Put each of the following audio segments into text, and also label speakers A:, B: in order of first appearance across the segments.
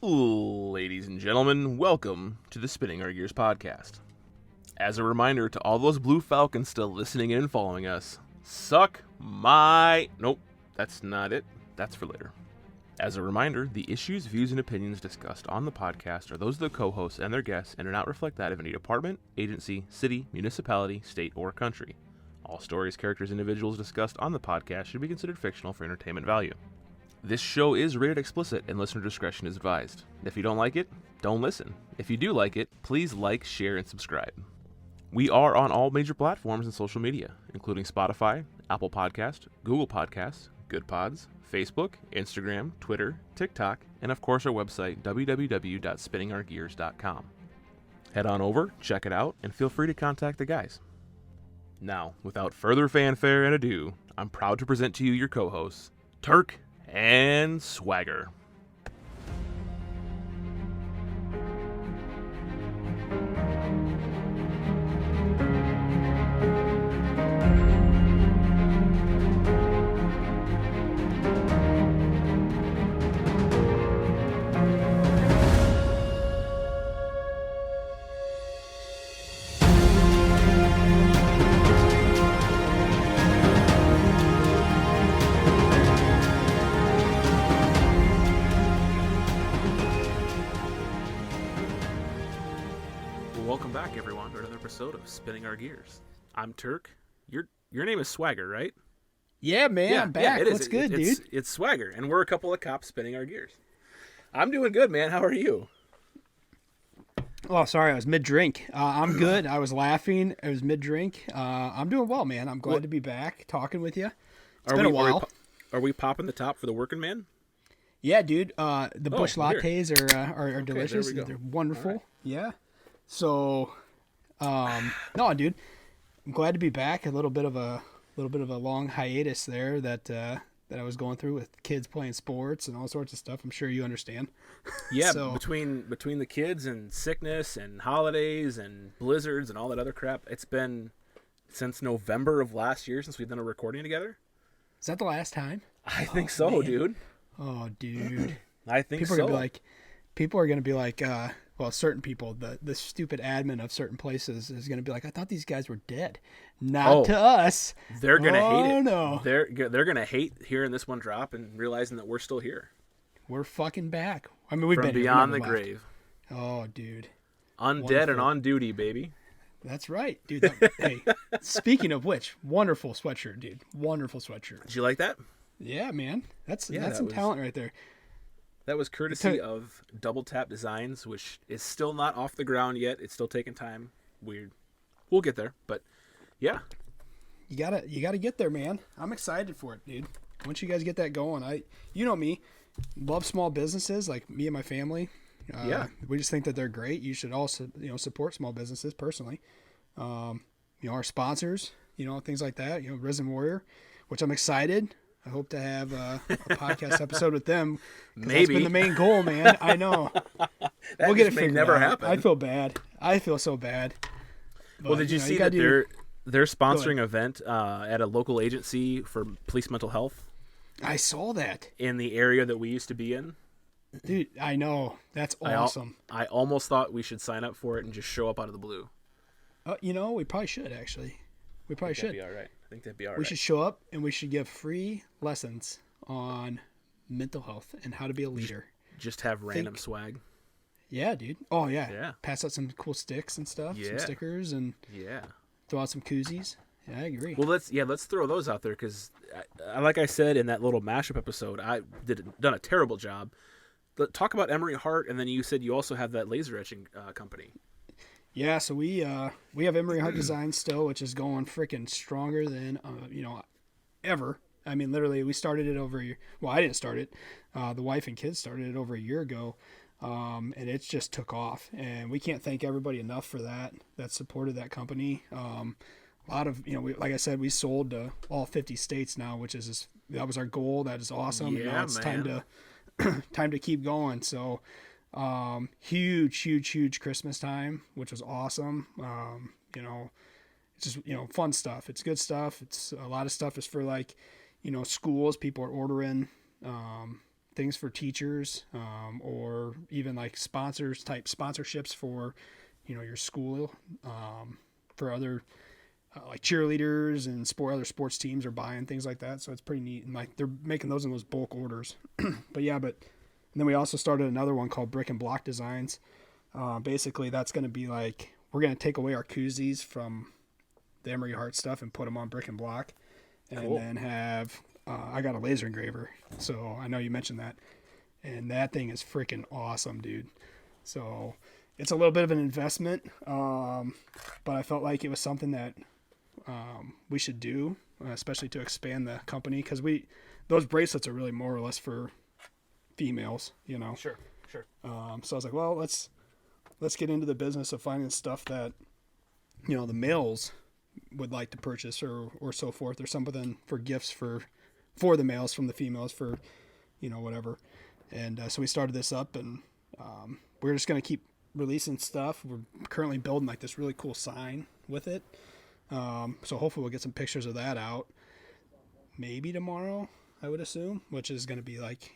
A: Ladies and gentlemen, welcome to the Spinning Our Gears podcast. As a reminder to all those Blue Falcons still listening in and following us, suck my... Nope, that's not it. That's for later. As a reminder, the issues, views, and opinions discussed on the podcast are those of the co-hosts and their guests and do not reflect that of any department, agency, city, municipality, state, or country. All stories, characters, and individuals discussed on the podcast should be considered fictional for entertainment value. This show is rated explicit and listener discretion is advised. If you don't like it, don't listen. If you do like it, please like, share, and subscribe. We are on all major platforms and social media, including Spotify, Apple Podcast, Google Podcasts, Good Pods, Facebook, Instagram, Twitter, TikTok, and of course our website, www.spinningourgears.com. Head on over, check it out, and feel free to contact the guys. Now, without further fanfare and ado, I'm proud to present to you your co-hosts, Turk and Swagger. Welcome back, everyone, to another episode of Spinning Our Gears. I'm Turk. Your name is Swagger, right?
B: Yeah, man, I'm back.
A: It is.
B: What's good, dude?
A: It's Swagger, and we're a couple of cops spinning our gears. I'm doing good, man. How are you?
B: Oh, sorry, I was mid-drink. I'm good. I was laughing. I was mid-drink. I'm doing well, man. I'm glad to be back talking with you. It's been a while.
A: Are we popping the top for the working man?
B: Yeah, dude. The Bush lattes
A: here.
B: are delicious.
A: There we go.
B: They're wonderful.
A: Right.
B: Yeah. So, no, dude. I'm glad to be back. A little bit of a long hiatus there that I was going through with kids playing sports and all sorts of stuff. I'm sure you understand.
A: Yeah,
B: So,
A: between the kids and sickness and holidays and blizzards and all that other crap, it's been since November of last year since we've done a recording together.
B: is that the last time?
A: I think so, man. Dude.
B: Oh, dude.
A: I think
B: people
A: so.
B: People are gonna be like, well, certain people, the stupid admin of certain places is gonna be like, I thought these guys were dead. Not to us.
A: They're gonna hate it.
B: No,
A: they're gonna hate hearing this one drop and realizing that we're still here.
B: we're fucking back. I mean, we've
A: From
B: been here,
A: beyond
B: we
A: the
B: never left.
A: grave.
B: Oh, dude,
A: Undead
B: Wonderful.
A: and on duty, baby.
B: that's right, dude. Hey, speaking of which, wonderful sweatshirt, dude. Wonderful sweatshirt.
A: Did you like that?
B: Yeah, man, that's
A: that
B: some
A: was-
B: talent right there.
A: That was courtesy of Double Tap Designs, which is still not off the ground yet. It's still taking time. Weird. We'll get there, but yeah.
B: You gotta get there, man. I'm excited for it, dude. Once you guys get that going, you know me, love small businesses like me and my family.
A: Yeah.
B: We just think that they're great. You should also, support small businesses personally. Our sponsors, things like that. Risen Warrior, which I'm excited. I hope to have a podcast episode with them.
A: Maybe.
B: That's been the main goal, man. I know. We'll get it
A: may
B: figured
A: never
B: out.
A: happen.
B: I feel bad. I feel so bad.
A: Well,
B: But,
A: did you see
B: you
A: that
B: gotta
A: they're sponsoring an event at a local agency for police mental health
B: I saw that.
A: in the area that we used to be in?
B: Dude, I know. That's awesome.
A: I almost thought we should sign up for it and just show up out of the blue.
B: We probably should, actually. We probably should.
A: That'd be all right. I think that'd be all
B: We
A: right.
B: should show up and we should give free lessons on mental health and how to be a leader.
A: Just have random swag.
B: Yeah, dude. Oh, yeah.
A: Yeah.
B: Pass out some cool sticks and stuff,
A: Yeah.
B: some stickers, and
A: Yeah.
B: throw out some koozies. Yeah, I agree.
A: Well, let's throw those out there because, like I said in that little mashup episode, I done a terrible job. Talk about Emery Hart, and then you said you also have that laser etching company.
B: Yeah, so we have Emery Hart Design still, which is going freaking stronger than ever. I mean, literally, we started it I didn't start it. The wife and kids started it over a year ago, and it just took off. And we can't thank everybody enough for that supported that company. A lot of like I said, we sold to all 50 states now, that was our goal. That is awesome.
A: Yeah,
B: now it's
A: man.
B: time to keep going. So. Huge Christmas time, which was awesome. It's just, fun stuff. It's good stuff. It's a lot of stuff is for schools. People are ordering, things for teachers, or even like sponsorships for, your school, for other like cheerleaders and other sports teams are buying things like that. So it's pretty neat. And like they're making those in those bulk orders. But and then we also started another one called Brick and Block Designs. Basically that's going to be like, we're going to take away our koozies from the Emery Hart stuff and put them on brick and block, and then have, I got a laser engraver. So I know you mentioned that, and that thing is freaking awesome, dude. So it's a little bit of an investment. But I felt like it was something that, we should do, especially to expand the company, because those bracelets are really more or less for females,
A: Sure.
B: So I was like, well, let's get into the business of finding stuff that, the males would like to purchase or so forth, or something for gifts for the males from the females for, whatever. And so we started this up, and we're just going to keep releasing stuff. We're currently building like this really cool sign with it. So hopefully we'll get some pictures of that out maybe tomorrow, I would assume, which is going to be like,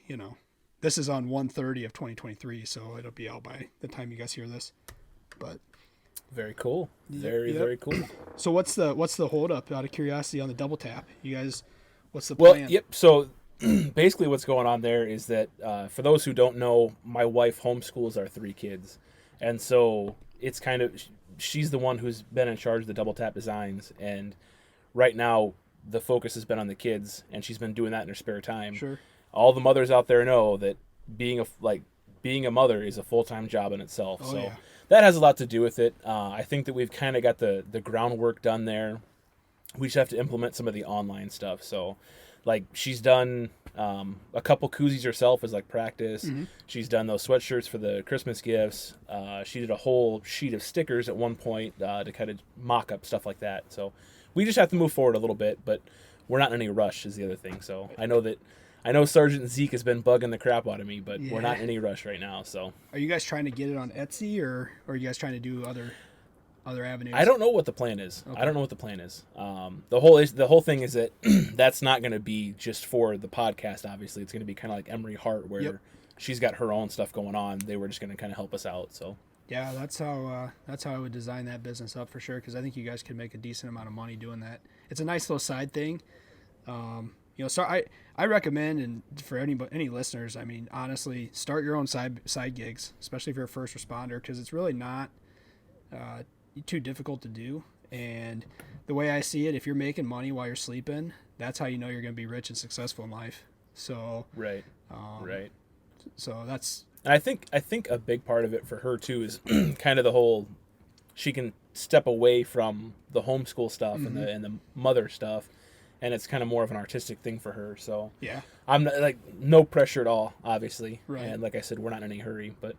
B: this is on 1/30 of 2023. So it'll be out by the time you guys hear this, but
A: very cool. Very cool.
B: So what's the hold up, out of curiosity, on the double tap? You guys, what's the plan?
A: Well, yep. So basically what's going on there is that, for those who don't know, my wife homeschools our 3 kids. And so it's kind of, she's the one who's been in charge of the double tap designs, and right now the focus has been on the kids, and she's been doing that in her spare time.
B: Sure.
A: All the mothers out there know that being a mother is a full-time job in itself.
B: Oh,
A: so
B: yeah.
A: that has a lot to do with it. I think that we've kind of got the groundwork done there. We just have to implement some of the online stuff. So like she's done a couple koozies herself as like practice. Mm-hmm. She's done those sweatshirts for the Christmas gifts. She did a whole sheet of stickers at one point to kind of mock up stuff like that. So we just have to move forward a little bit, but we're not in any rush is the other thing. So I know Sergeant Zeke has been bugging the crap out of me, but we're not in any rush right now. So
B: are you guys trying to get it on Etsy, or are you guys trying to do other avenues?
A: I don't know what the plan is. Okay. I don't know what the plan is. The whole thing is that that's not going to be just for the podcast. Obviously, it's going to be kind of like Emery Hart, where she's got her own stuff going on. They were just going to kind of help us out. So
B: yeah, that's how I would design that business up for sure. Because I think you guys could make a decent amount of money doing that. It's a nice little side thing. So I recommend, and for any listeners, I mean, honestly, start your own side gigs, especially if you're a first responder, because it's really not too difficult to do. And the way I see it, if you're making money while you're sleeping, that's how you know you're going to be rich and successful in life. So
A: right.
B: So that's.
A: And I think a big part of it for her too is kind of the whole, she can step away from the homeschool stuff and the mother stuff. And it's kind of more of an artistic thing for her. So
B: yeah,
A: I'm not, like, no pressure at all, obviously.
B: Right.
A: And like I said, we're not in any hurry, but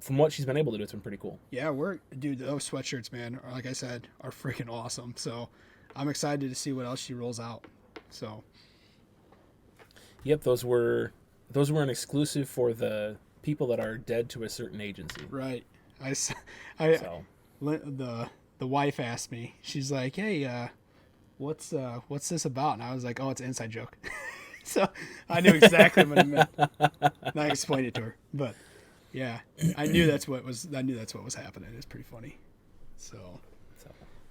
A: from what she's been able to do, it's been pretty cool.
B: Yeah, dude, those sweatshirts, man, like I said, are freaking awesome. So I'm excited to see what else she rolls out. So.
A: Yep. Those were an exclusive for the people that are dead to a certain agency.
B: Right. The wife asked me, she's like, hey, what's this about? And I was like, oh, it's an inside joke. So I knew exactly what it meant. And I explained it to her. But yeah, I knew that's what was happening. It's pretty funny. So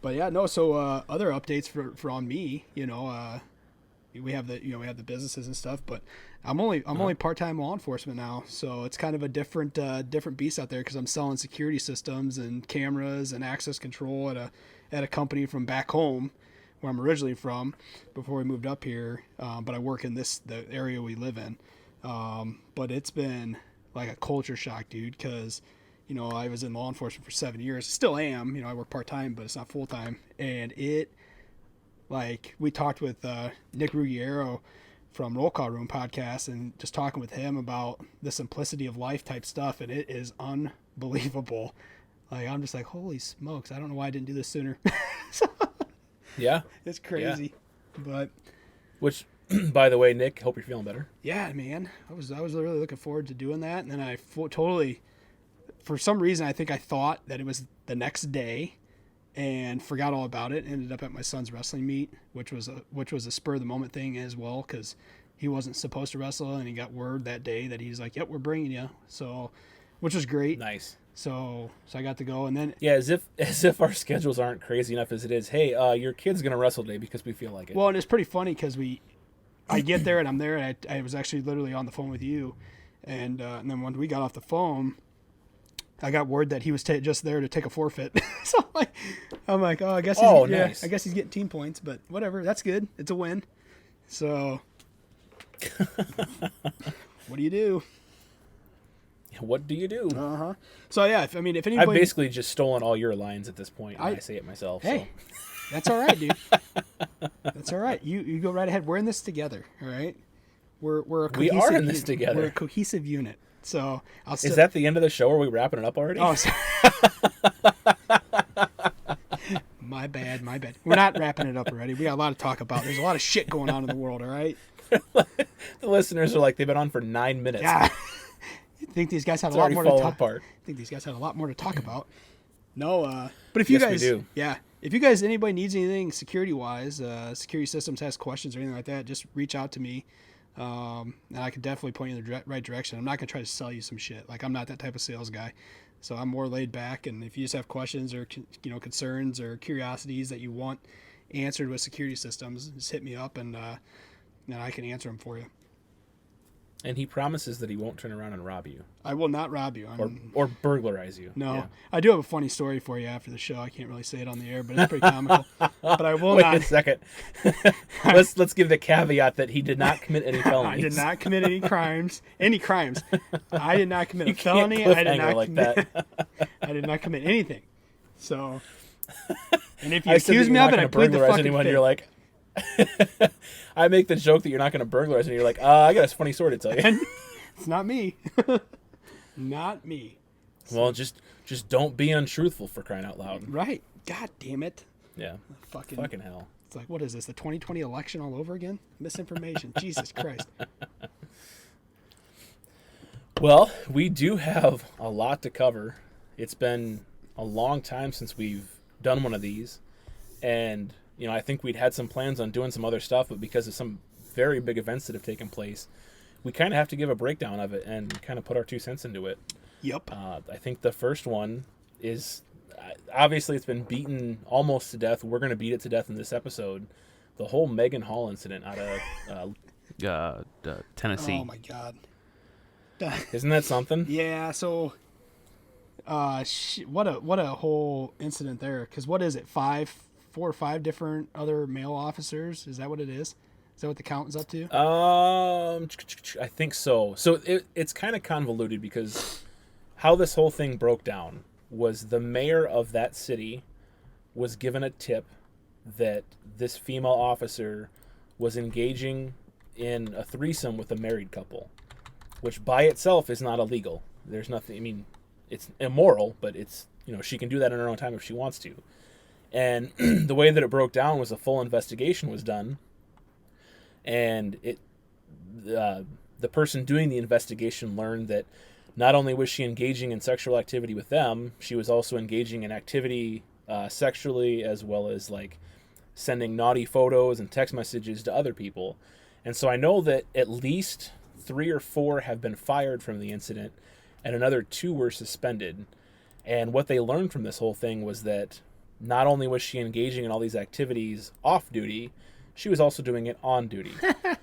B: but yeah, no, so other updates for on me, we have the businesses and stuff, but I'm only part-time law enforcement now. So it's kind of a different beast out there, because I'm selling security systems and cameras and access control at a company from back home, where I'm originally from, before we moved up here. But I work in the area we live in. But it's been like a culture shock, dude, because, I was in law enforcement for 7 years. Still am. I work part-time, but it's not full-time. And we talked with Nick Ruggiero from Roll Call Room podcast, and just talking with him about the simplicity of life type stuff. And it is unbelievable. Like, I'm just like, holy smokes, I don't know why I didn't do this sooner.
A: Yeah.
B: It's crazy.
A: Yeah.
B: But
A: which, by the way, Nick, hope you're feeling better.
B: Yeah, man. I was really looking forward to doing that. And then I totally, for some reason, I think I thought that it was the next day and forgot all about it. Ended up at my son's wrestling meet, which was a spur of the moment thing as well. 'Cause he wasn't supposed to wrestle, and he got word that day that he's like, "Yep, we're bringing you." So, which was great.
A: Nice.
B: So I got to go, and then
A: Yeah, as if our schedules aren't crazy enough as it is. Hey, your kid's gonna wrestle today because we feel like it.
B: well, and it's pretty funny because I get there and I'm there, and I was actually literally on the phone with you, and then when we got off the phone, I got word that he was just there to take a forfeit. So I'm like, oh, I guess
A: nice.
B: I guess he's getting team points, but whatever, that's good. It's a win. So what do you do?
A: What do you do?
B: So yeah, if anybody,
A: I've basically just stolen all your lines at this point, and I say it myself.
B: Hey,
A: so.
B: That's all right, dude. That's all right. You go right ahead. We're in this together. All right. We're a cohesive
A: we are in this together.
B: We're a cohesive unit. So I'll still...
A: Is that the end of the show? Are we wrapping it up already?
B: Oh, sorry. My bad. We're not wrapping it up already. We got a lot to talk about. There's a lot of shit going on in the world. All right.
A: The listeners are like, they've been on for 9 minutes.
B: Yeah. You think these guys had a lot more to talk about? I think these guys had a lot more to talk about. No, but if you guys,
A: we do.
B: Yeah, if you guys, anybody needs anything security wise, security systems has questions or anything like that, just reach out to me, and I can definitely point you in the right direction. I'm not gonna try to sell you some shit. Like, I'm not that type of sales guy, so I'm more laid back. And if you just have questions or concerns or curiosities that you want answered with security systems, just hit me up, and I can answer them for you.
A: And he promises that he won't turn around and rob you.
B: I will not rob you.
A: Or burglarize you.
B: No.
A: Yeah.
B: I do have a funny story for you after the show. I can't really say it on the air, but it's pretty comical. But I will
A: Wait
B: not.
A: a second. let's give the caveat that he did not commit any felonies.
B: I did not commit any crimes. I did not commit a
A: You can't
B: felony. I did not
A: like
B: commit.
A: that.
B: I did not commit anything. So, and if you
A: I said
B: accuse
A: that
B: me
A: you're
B: of
A: not
B: it, I
A: gonna
B: plead the
A: burglarize
B: fucking
A: anyone.
B: fifth.
A: You're like, I make the joke that you're not going to burglarize, and you're like, I got a funny story to tell you.
B: It's not me. Not me.
A: Well, just don't be untruthful, for crying out loud.
B: Right. God damn it.
A: Yeah. Fucking hell.
B: It's like, what is this? The 2020 election all over again? Misinformation. Jesus Christ.
A: Well, we do have a lot to cover. It's been a long time since we've done one of these, and I think we'd had some plans on doing some other stuff, but because of some very big events that have taken place, we kind of have to give a breakdown of it and kind of put our 2 cents into it.
B: Yep.
A: I think the first one is, obviously it's been beaten almost to death. We're going to beat it to death in this episode. The whole Meghan Hall incident out of
C: Tennessee.
B: Oh my God.
A: Isn't that something?
B: Yeah. So, what a whole incident there. Because what is it? 4 or 5 different other male officers. Is that what it is? Is that what the count is up to?
A: I think so. So it's kind of convoluted because how this whole thing broke down was the mayor of that city was given a tip that this female officer was engaging in a threesome with a married couple, which by itself is not illegal. There's nothing, I mean, it's immoral, but it's, she can do that in her own time if she wants to. And the way that it broke down was a full investigation was done. And the person doing the investigation learned that not only was she engaging in sexual activity with them, she was also engaging in activity sexually, as well as like sending naughty photos and text messages to other people. And so I know that at least 3 or 4 have been fired from the incident, and another 2 were suspended. And what they learned from this whole thing was that not only was she engaging in all these activities off duty, she was also doing it on duty.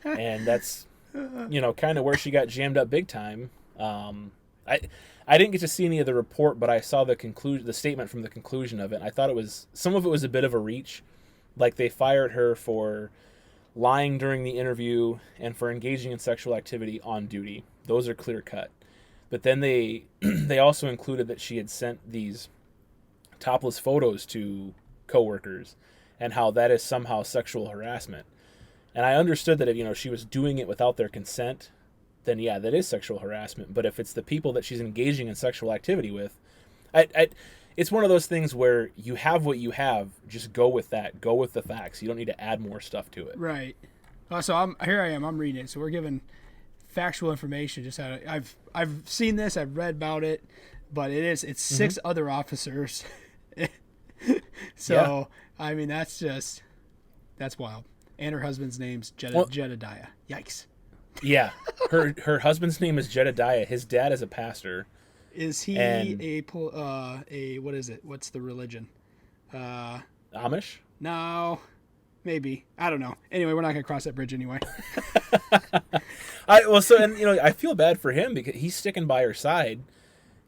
A: And that's, kind of where she got jammed up big time. I didn't get to see any of the report, but I saw the statement from the conclusion of it. I thought some of it was a bit of a reach. Like, they fired her for lying during the interview and for engaging in sexual activity on duty. Those are clear cut. But then they also included that she had sent these topless photos to coworkers, and how that is somehow sexual harassment. And I understood that if she was doing it without their consent, then yeah, that is sexual harassment. But if it's the people that she's engaging in sexual activity with, it's one of those things where you have what you have, just go with that. Go with the facts. You don't need to add more stuff to it.
B: Right. So I'm reading it. So we're given factual information. Just how I've seen this, I've read about it, but it's 6 other officers. So yeah. I mean, that's wild. And her husband's name's Jedediah. Yikes.
A: Yeah, her husband's name is Jedediah. His dad is a pastor.
B: Is he
A: And
B: a what is it? What's the religion?
A: Amish?
B: No, maybe. I don't know. Anyway, we're not gonna cross that bridge anyway.
A: I feel bad for him because he's sticking by her side.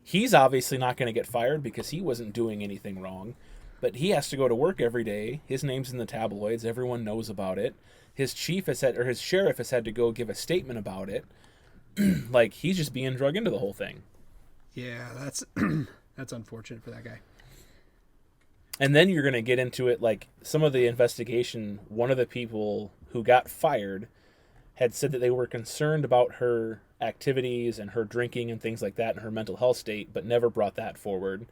A: He's obviously not going to get fired because he wasn't doing anything wrong, but he has to go to work every day. His name's in the tabloids. Everyone knows about it. His sheriff has had to go give a statement about it. Like, he's just being drug into the whole thing.
B: Yeah, that's unfortunate for that guy.
A: And then you're going to get into it, like, some of the investigation, one of the people who got fired had said that they were concerned about her activities and her drinking and things like that and her mental health state, but never brought that forward.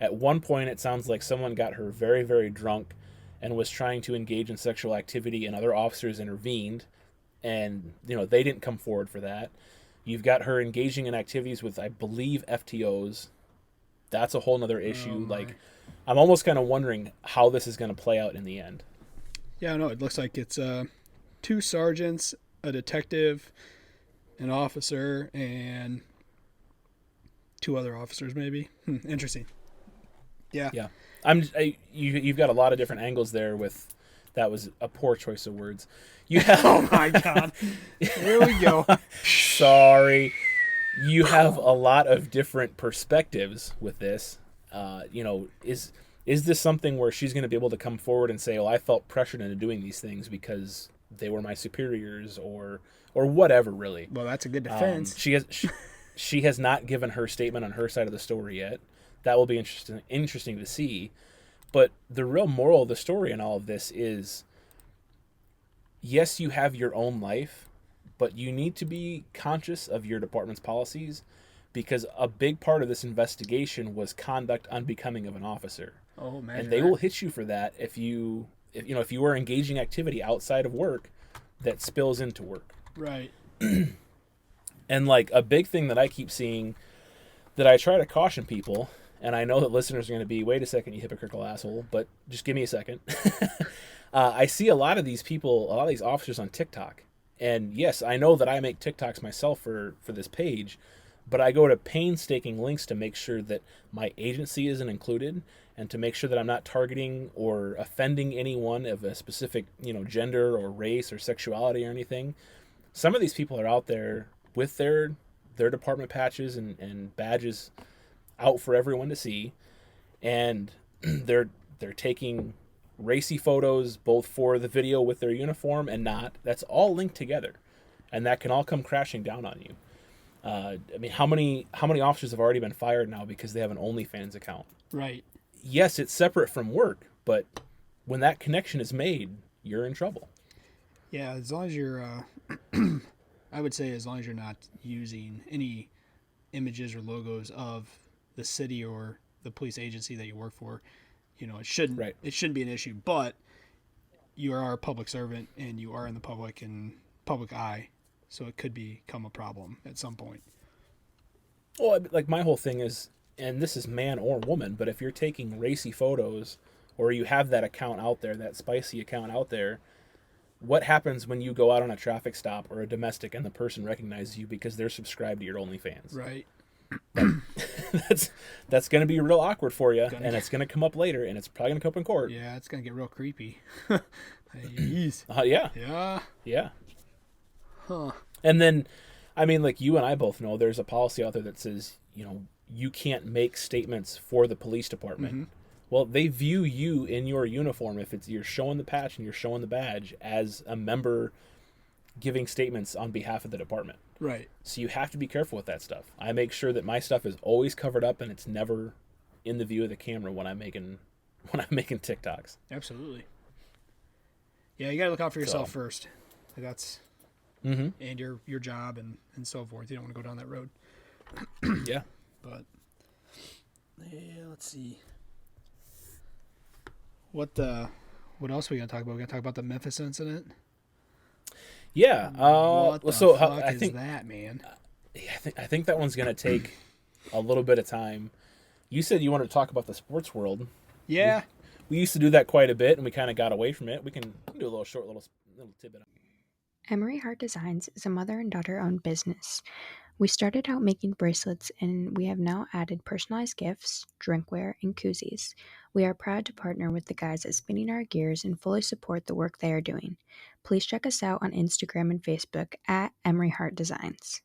A: At one point, it sounds like someone got her very, very drunk and was trying to engage in sexual activity, and other officers intervened, and, they didn't come forward for that. You've got her engaging in activities with, I believe, FTOs. That's a whole nother issue. I'm almost kind of wondering how this is going to play out in the end.
B: Yeah, no, it looks like it's 2 sergeants, a detective, an officer, and 2 other officers, maybe. Interesting. Yeah.
A: Yeah. You've got a lot of different angles there with, that was a poor choice of words. You have,
B: Oh my God. Here we go.
A: Sorry. You have a lot of different perspectives with this. Is this something where she's going to be able to come forward and say, "Oh, I felt pressured into doing these things because they were my superiors," or whatever, really?
B: Well, that's a good defense.
A: She has not given her statement on her side of the story yet. That will be interesting to see. But the real moral of the story in all of this is, yes, you have your own life, but you need to be conscious of your department's policies, because a big part of this investigation was conduct unbecoming of an officer.
B: Oh man!
A: And they will hit you for that if you are engaging activity outside of work that spills into work.
B: Right.
A: And like a big thing that I keep seeing that I try to caution people, and I know that listeners are going to be, wait a second, you hypocritical asshole, but just give me a second. I see a lot of these people, a lot of these officers on TikTok. And yes, I know that I make TikToks myself for this page, but I go to painstaking links to make sure that my agency isn't included, and to make sure that I'm not targeting or offending anyone of a specific, gender or race or sexuality or anything. Some of these people are out there with their department patches and badges out for everyone to see, and they're taking racy photos both for the video with their uniform and not. That's all linked together, and that can all come crashing down on you. How many officers have already been fired now because they have an OnlyFans account?
B: Right.
A: Yes, it's separate from work, but when that connection is made, you're in trouble.
B: Yeah, as long as you're, I would say, as long as you're not using any images or logos of the city or the police agency that you work for, it shouldn't be an issue. But you are a public servant and you are in the public eye, so it could become a problem at some point.
A: Well, like my whole thing is, and this is man or woman, but if you're taking racy photos or you have that account out there, that spicy account out there, what happens when you go out on a traffic stop or a domestic and the person recognizes you because they're subscribed to your OnlyFans?
B: Right.
A: That's going to be real awkward for you, and it's going to come up later, and it's probably going to come up in court.
B: Yeah, it's going to get real creepy.
A: Yeah.
B: Yeah.
A: Yeah.
B: Huh.
A: And then, like you and I both know, there's a policy out there that says, you can't make statements for the police department. Mm-hmm. Well, they view you in your uniform, if you're showing the patch and you're showing the badge, as a member giving statements on behalf of the department.
B: Right.
A: So you have to be careful with that stuff. I make sure that my stuff is always covered up and it's never in the view of the camera when I'm making TikToks.
B: Absolutely. Yeah, you got to look out for yourself first. That's and your job and so forth. You don't want to go down that road.
A: Yeah.
B: But yeah, let's see. What else are we gonna talk about? We're gonna talk about the Memphis incident.
A: Yeah.
B: What the fuck is that, man?
A: I think that one's gonna take a little bit of time. You said you wanted to talk about the sports world.
B: Yeah.
A: We used to do that quite a bit, and we kind of got away from it. We can do a little tidbit.
C: Emery Heart Designs is a mother and daughter owned business. We started out making bracelets and we have now added personalized gifts, drinkware, and koozies. We are proud to partner with the guys at Spinning Our Gears and fully support the work they are doing. Please check us out on Instagram and Facebook at Emery Heart Designs.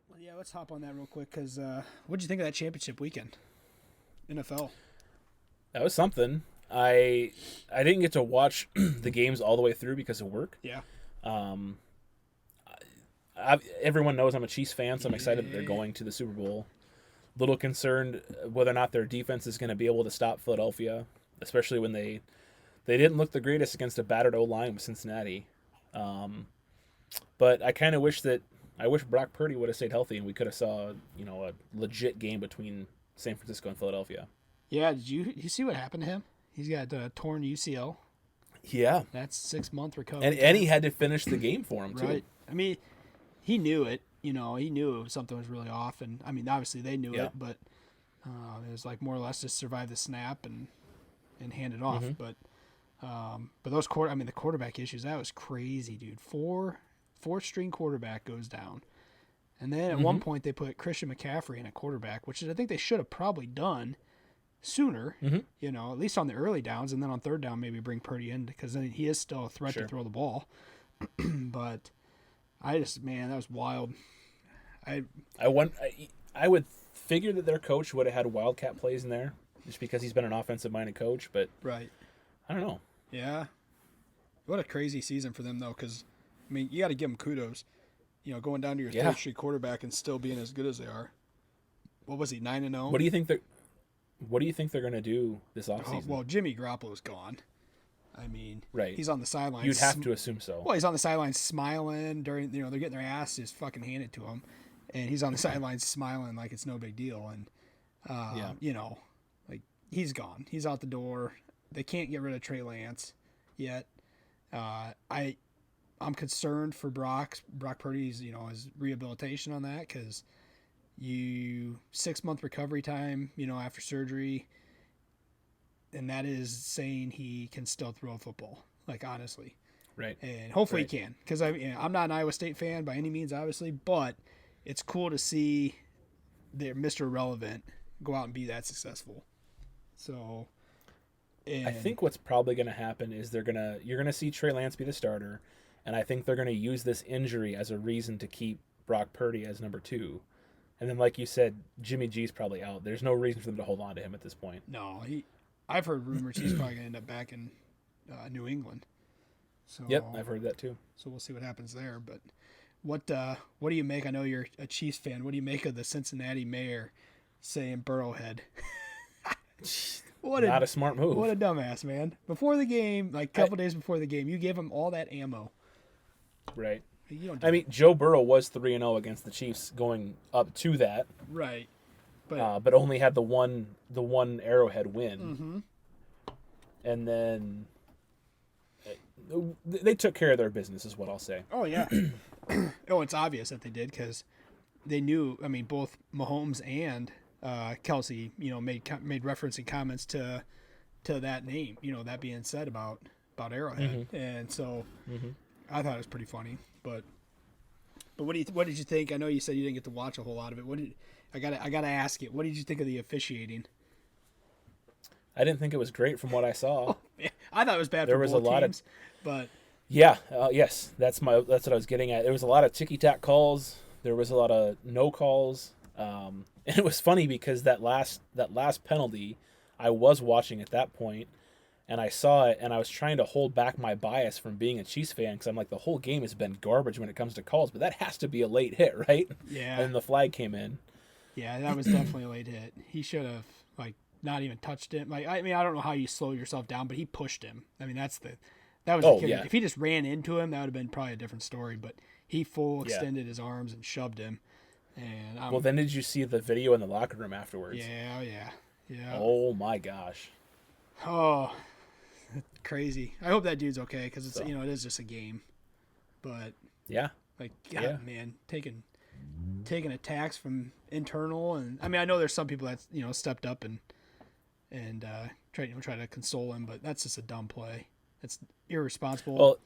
B: Well, yeah, let's hop on that real quick because what did you think of that championship weekend? NFL.
A: That was something. I didn't get to watch the games all the way through because of work.
B: Yeah.
A: Everyone knows I'm a Chiefs fan, so I'm excited that they're going to the Super Bowl. Little concerned whether or not their defense is going to be able to stop Philadelphia, especially when they didn't look the greatest against a battered O-line with Cincinnati. But I kind of wish Brock Purdy would have stayed healthy and we could have saw a legit game between San Francisco and Philadelphia.
B: Yeah, did you see what happened to him? He's got a torn UCL.
A: Yeah,
B: that's 6-month recovery.
A: And he had to finish the game for him too.
B: Right. I mean, he knew it. He knew something was really off, and I mean, obviously they knew it, but it was like more or less just survive the snap and hand it off.
A: Mm-hmm.
B: But those the quarterback issues, that was crazy, dude. Four string quarterback goes down, and then at one point they put Christian McCaffrey in a quarterback, which is I think they should have probably done sooner. At least on the early downs, and then on third down maybe bring Purdy in because then he is still a threat to throw the ball. But that was wild.
A: I would figure that their coach would have had wildcat plays in there just because he's been an offensive-minded coach, but
B: right.
A: I don't know.
B: Yeah. What a crazy season for them, though, because, I mean, you got to give them kudos. Going down to your third street quarterback and still being as good as they are. What was he, 9-0?
A: What do you think they're going to do this offseason?
B: Well, Jimmy Garoppolo's gone. I mean,
A: right.
B: He's on the sidelines.
A: You'd have to assume so.
B: Well, he's on the sidelines smiling during, they're getting their asses fucking handed to him. And he's on the sidelines smiling like it's no big deal. And, he's gone. He's out the door. They can't get rid of Trey Lance yet. I'm concerned for Brock Purdy's, his rehabilitation on that because 6-month recovery time, after surgery. And that is saying he can still throw a football, like honestly.
A: Right.
B: And hopefully he can. Because I'm not an Iowa State fan by any means, obviously, but it's cool to see their Mr. Relevant go out and be that successful. So
A: I think what's probably going to happen is you're going to see Trey Lance be the starter, and I think they're going to use this injury as a reason to keep Brock Purdy as number 2. And then, like you said, Jimmy G's probably out. There's no reason for them to hold on to him at this point.
B: No, I've heard rumors he's probably going to end up back in New England. So
A: yep, I've heard that too. So
B: we'll see what happens there. But what do you make? I know you're a Chiefs fan. What do you make of the Cincinnati mayor saying Burrowhead?
A: Not a smart move.
B: What a dumbass, man. Before the game, like a couple days before the game, you gave him all that ammo.
A: Right. Joe Burrow was 3-0 against the Chiefs going up to that.
B: Right.
A: But only had the one Arrowhead win.
B: Mm-hmm.
A: And then they took care of their business is what I'll say.
B: Oh, yeah. It's obvious that they did because they knew, both Mahomes and Kelsey, made referencing comments to that name, that being said about Arrowhead. Mm-hmm. And so I thought it was pretty funny. But what did you think? I know you said you didn't get to watch a whole lot of it. I gotta ask it. What did you think of the officiating?
A: I didn't think it was great from what I saw.
B: Oh, yeah. I thought it was bad.
A: There
B: for
A: was
B: both
A: a lot
B: teams,
A: but yes, that's what I was getting at. There was a lot of ticky-tack calls. There was a lot of no calls. And it was funny because that last penalty, I was watching at that point, and I saw it, and I was trying to hold back my bias from being a Chiefs fan because I'm like, the whole game has been garbage when it comes to calls, but that has to be a late hit, right?
B: Yeah.
A: And the flag came in.
B: Yeah, that was definitely a late hit. He should have not even touched it. I don't know how you slow yourself down, but he pushed him. That was the kicker.
A: Yeah.
B: If he just ran into him, that would have been probably a different story. But he extended his arms and shoved him. And
A: then did you see the video in the locker room afterwards?
B: Yeah.
A: Oh my gosh.
B: Oh, crazy. I hope that dude's okay because it's it is just a game. But
A: yeah,
B: man, taking attacks from internal, and I know there's some people that stepped up and try to console him, but that's just a dumb play. It's irresponsible.
A: Well,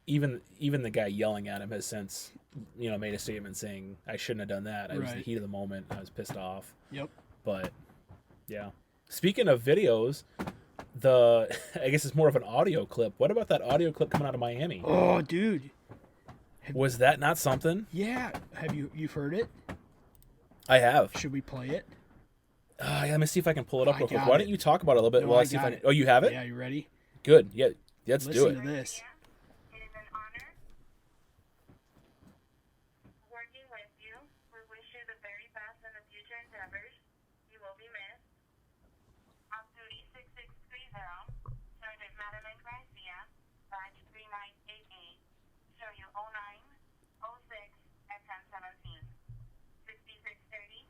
A: even the guy yelling at him has since, made a statement saying, I shouldn't have done that. It was the
B: Right.
A: heat of the moment. I was pissed off.
B: Yep.
A: But yeah. Speaking of videos, I guess it's more of an audio clip. What about that audio clip coming out of Miami?
B: Oh, dude.
A: Was that not something?
B: Yeah. Have you've heard it?
A: I have.
B: Should we play it?
A: Let me see if I can pull it up
B: I
A: real quick.
B: got
A: Why
B: it.
A: don't you talk about it a little bit
B: No,
A: while I
B: I
A: see if
B: got
A: I.
B: it.
A: Oh, you have it?
B: Yeah, you ready?
A: Good. Yeah. Let's do
B: Listen
A: it.
B: to this.
D: It is an honor working with you. We wish you the very best in the future endeavors. You will be missed. Off-duty 6630, Sergeant Madeline Garcia, badge 3988. Show you 0906 at 1017. 6630.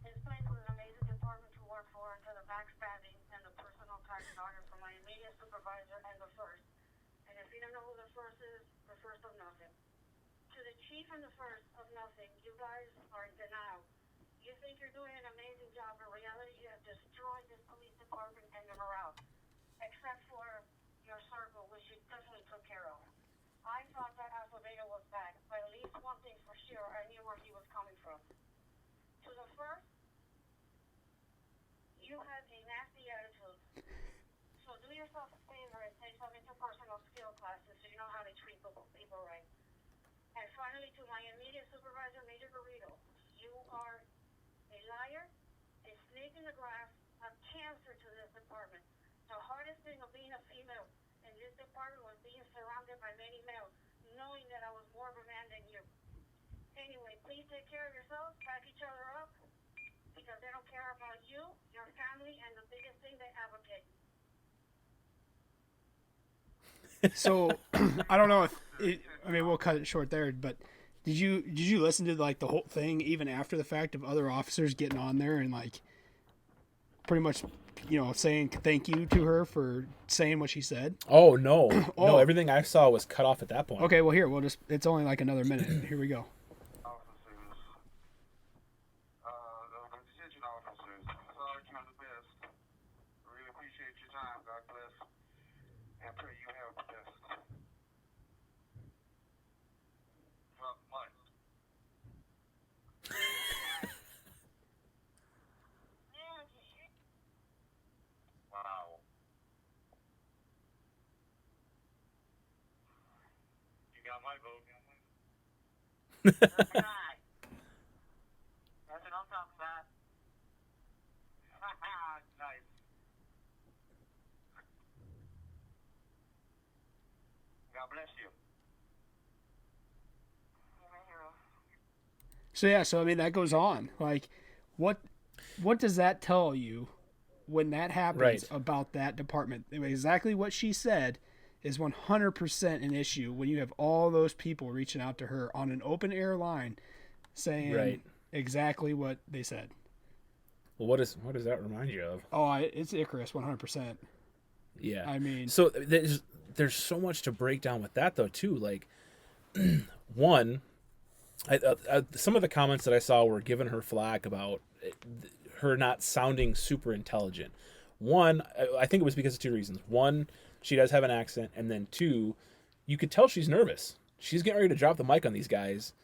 D: This place was an amazing department to work for until the backstabbing and the personal attacks started from my immediate supervisor and the first. And if you don't know who the first is, the first of nothing. To the chief and the first of nothing, you guys are in denial. You think you're doing an amazing job, but in reality you have destroyed this police department and the morale. Except for your circle, which you definitely took care of. I thought that Acevedo was back, but at least one thing for sure, I knew where he was coming from. To the first, you have a nasty attitude. So do yourself a favor and take some interpersonal skill classes so you know how to treat people right. And finally, to my immediate supervisor, Major Burrito, you are a liar, a snake in the grass, a cancer to this department. The hardest thing of being a female in this department was being surrounded by many males, knowing that I was more of a man than you. Anyway, please take care of yourselves, back each other up, because they don't care about you, your family, and the biggest thing they advocate.
B: So I don't know if we'll cut it short there, but did you listen to like the whole thing even after the fact of other officers getting on there and like pretty much saying thank you to her for saying what she said?
A: Oh no.
B: Oh.
A: No, everything I saw was cut off at that point.
B: Okay, well here it's only like another minute. Here we go.
E: Officers, the detention officers, sorry you the best. Really appreciate your time. God bless. And pray you have the best. Mike. Wow. You got my vote. That's right. That's what I'm talking about. Nice. God bless you. You're my hero.
B: So yeah, so I mean that goes on. Like what does that tell you when that happens
A: Right.
B: about that department? Exactly what she said is 100% an issue when you have all those people reaching out to her on an open air line saying
A: Right.
B: exactly what they said.
A: Well, what does that remind you of?
B: Oh, it's Icarus 100%.
A: Yeah.
B: I mean,
A: So there's so much to break down with that though too. Like, one, some of the comments that I saw were giving her flack about her not sounding super intelligent. One, I think it was because of two reasons. One, she does have an accent, and then two, you could tell she's nervous. She's getting ready to drop the mic on these guys.